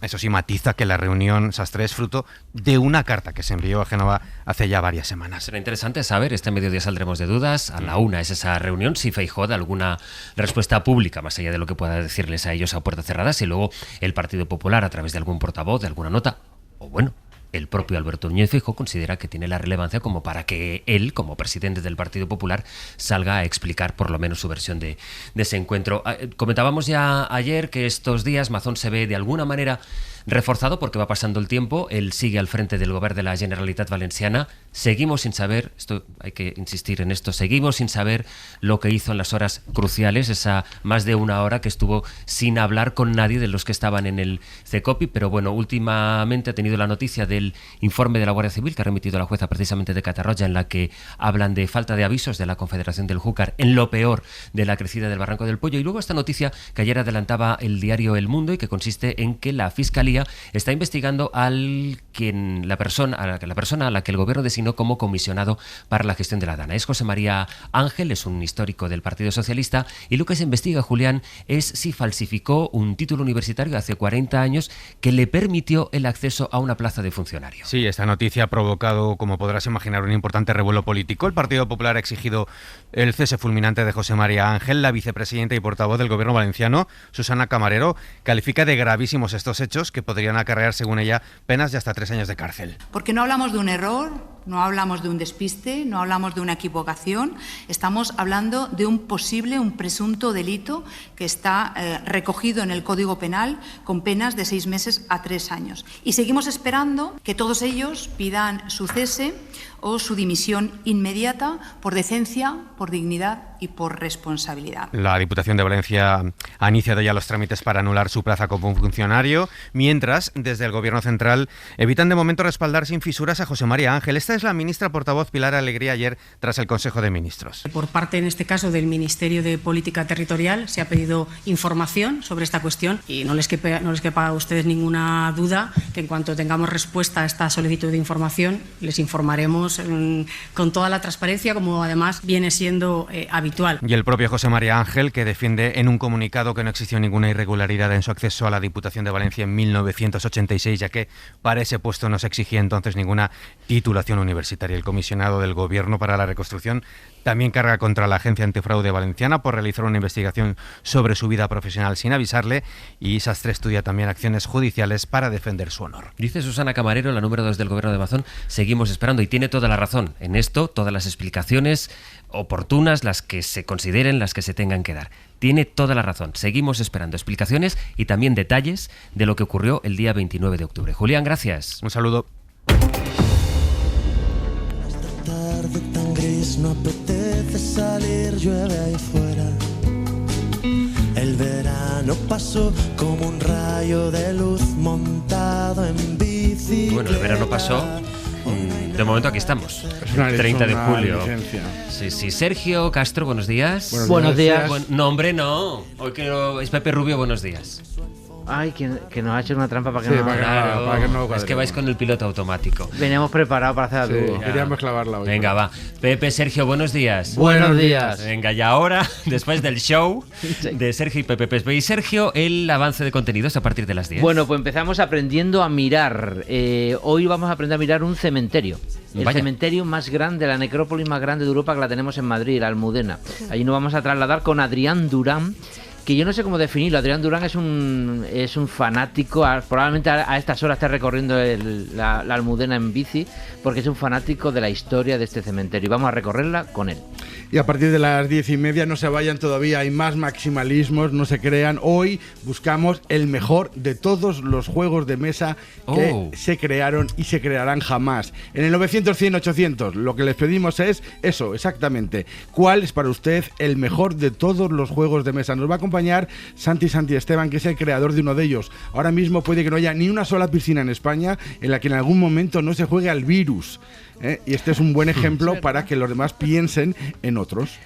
eso sí, matiza que la reunión Sastre es fruto de una carta que se envió a Génova hace ya varias semanas. Será interesante saber, este mediodía saldremos de dudas, a la 1 es esa reunión, si Feijóo da alguna respuesta pública, más allá de lo que pueda decirles a ellos a puertas cerradas, y luego el Partido Popular, a través de algún portavoz, de alguna nota, o bueno, el propio Alberto Núñez Feijóo considera que tiene la relevancia como para que él, como presidente del Partido Popular, salga a explicar por lo menos su versión de ese encuentro. Comentábamos ya ayer que estos días Mazón se ve de alguna manera reforzado porque va pasando el tiempo, él sigue al frente del Govern de la Generalitat Valenciana, seguimos sin saber, esto hay que insistir en esto, seguimos sin saber lo que hizo en las horas cruciales, esa más de una hora que estuvo sin hablar con nadie de los que estaban en el CECOPI, pero bueno, últimamente ha tenido la noticia del informe de la Guardia Civil que ha remitido la jueza precisamente de Catarroja, en la que hablan de falta de avisos de la Confederación del Júcar en lo peor de la crecida del Barranco del Pollo, y luego esta noticia que ayer adelantaba el diario El Mundo y que consiste en que la Fiscalía está investigando la persona a la que el gobierno designó como comisionado para la gestión de la Dana. Es José María Ángel, es un histórico del Partido Socialista, y lo que se investiga, Julián, es si falsificó un título universitario hace 40 años que le permitió el acceso a una plaza de funcionario. Sí, esta noticia ha provocado, como podrás imaginar, un importante revuelo político. El Partido Popular ha exigido el cese fulminante de José María Ángel. La vicepresidenta y portavoz del gobierno valenciano, Susana Camarero, califica de gravísimos estos hechos que podrían acarrear, según ella, penas de hasta 3 años de cárcel. Porque no hablamos de un error, no hablamos de un despiste, no hablamos de una equivocación, estamos hablando de un presunto delito que está recogido en el Código Penal con penas de 6 meses a 3 años. Y seguimos esperando que todos ellos pidan su cese o su dimisión inmediata por decencia, por dignidad y por responsabilidad. La Diputación de Valencia ha iniciado ya los trámites para anular su plaza como funcionario, mientras desde el Gobierno central evitan de momento respaldar sin fisuras a José María Ángel. Esta es la ministra portavoz Pilar Alegría ayer tras el Consejo de Ministros. Por parte, en este caso, del Ministerio de Política Territorial se ha pedido información sobre esta cuestión y no les quepa a ustedes ninguna duda que en cuanto tengamos respuesta a esta solicitud de información les informaremos con toda la transparencia, como además viene siendo habitual. Y el propio José María Ángel, que defiende en un comunicado que no existió ninguna irregularidad en su acceso a la Diputación de Valencia en 1986, ya que para ese puesto no se exigía entonces ninguna titulación universitaria. El comisionado del Gobierno para la Reconstrucción también carga contra la Agencia Antifraude Valenciana por realizar una investigación sobre su vida profesional sin avisarle, y Sastre estudia también acciones judiciales para defender su honor. Dice Susana Camarero, la número 2 del Gobierno de Mazón, seguimos esperando, y tiene toda la razón en esto, todas las explicaciones oportunas, las que se consideren, las que se tengan que dar. Tiene toda la razón. Seguimos esperando explicaciones y también detalles de lo que ocurrió el día 29 de octubre. Julián, gracias. Un saludo. Tarde tan gris, no apetece salir, llueve ahí fuera. El verano pasó como un rayo de luz montado en bici. Bueno, el verano pasó. De momento aquí estamos, 30 de julio. Sí. Sergio Castro, buenos días. Buenos días. No, hombre, no. Hoy que es Pepe Rubio, buenos días. Ay, que nos ha hecho una trampa para que sí, no... Para que no es que vais con el piloto automático. Veníamos preparados para hacer la queríamos clavarla hoy. Venga, va. Pepe, Sergio, buenos días. Buenos días. Venga, y ahora, después del show de Sergio y Pepe. Y Sergio, el avance de contenidos a partir de las 10. Bueno, pues empezamos aprendiendo a mirar. Hoy vamos a aprender a mirar un cementerio. El cementerio más grande, la necrópolis más grande de Europa, que la tenemos en Madrid, la Almudena. Allí nos vamos a trasladar con Adrián Durán, que yo no sé cómo definirlo. Adrián Durán es un fanático, probablemente a estas horas está recorriendo la Almudena en bici, porque es un fanático de la historia de este cementerio, y vamos a recorrerla con él. Y a partir de las 10:30 no se vayan todavía, hay más maximalismos, no se crean. Hoy buscamos el mejor de todos los juegos de mesa que se crearon y se crearán jamás. En el 900, 100, 800, lo que les pedimos es eso, exactamente. ¿Cuál es para usted el mejor de todos los juegos de mesa? Nos va a acompañar Santi Esteban, que es el creador de uno de ellos. Ahora mismo puede que no haya ni una sola piscina en España en la que en algún momento no se juegue al virus. Y este es un buen ejemplo para que los demás piensen en otros.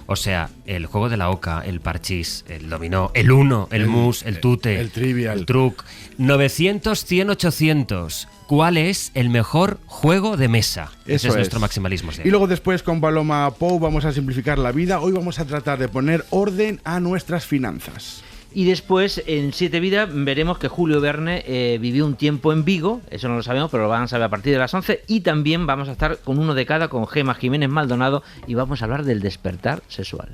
O sea, el juego de la oca, el parchís, el dominó, el uno, el mus, el tute, el trivial, el truc. 900, 100, 800. ¿Cuál es el mejor juego de mesa? Ese es nuestro maximalismo. Y luego después con Paloma Pou vamos a simplificar la vida. Hoy vamos a tratar de poner orden a nuestras finanzas. Y después, en 7 Vidas, veremos que Julio Verne vivió un tiempo en Vigo, eso no lo sabemos, pero lo van a saber a partir de las 11, y también vamos a estar con uno de cada, con Gemma Jiménez Maldonado, y vamos a hablar del despertar sexual.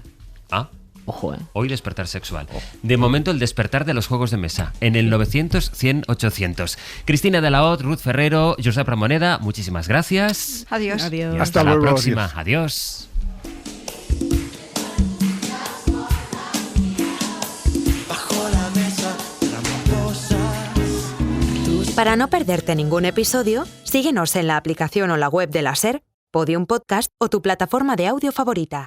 Ojo, Hoy despertar sexual. De momento, el despertar de los juegos de mesa. En el 900, 100, 800. Cristina de la Hoz, Ruth Ferrero, Josep Ramoneda, muchísimas gracias. Adiós. Y hasta la próxima. Adiós. Para no perderte ningún episodio, síguenos en la aplicación o la web de la SER, Podium Podcast o tu plataforma de audio favorita.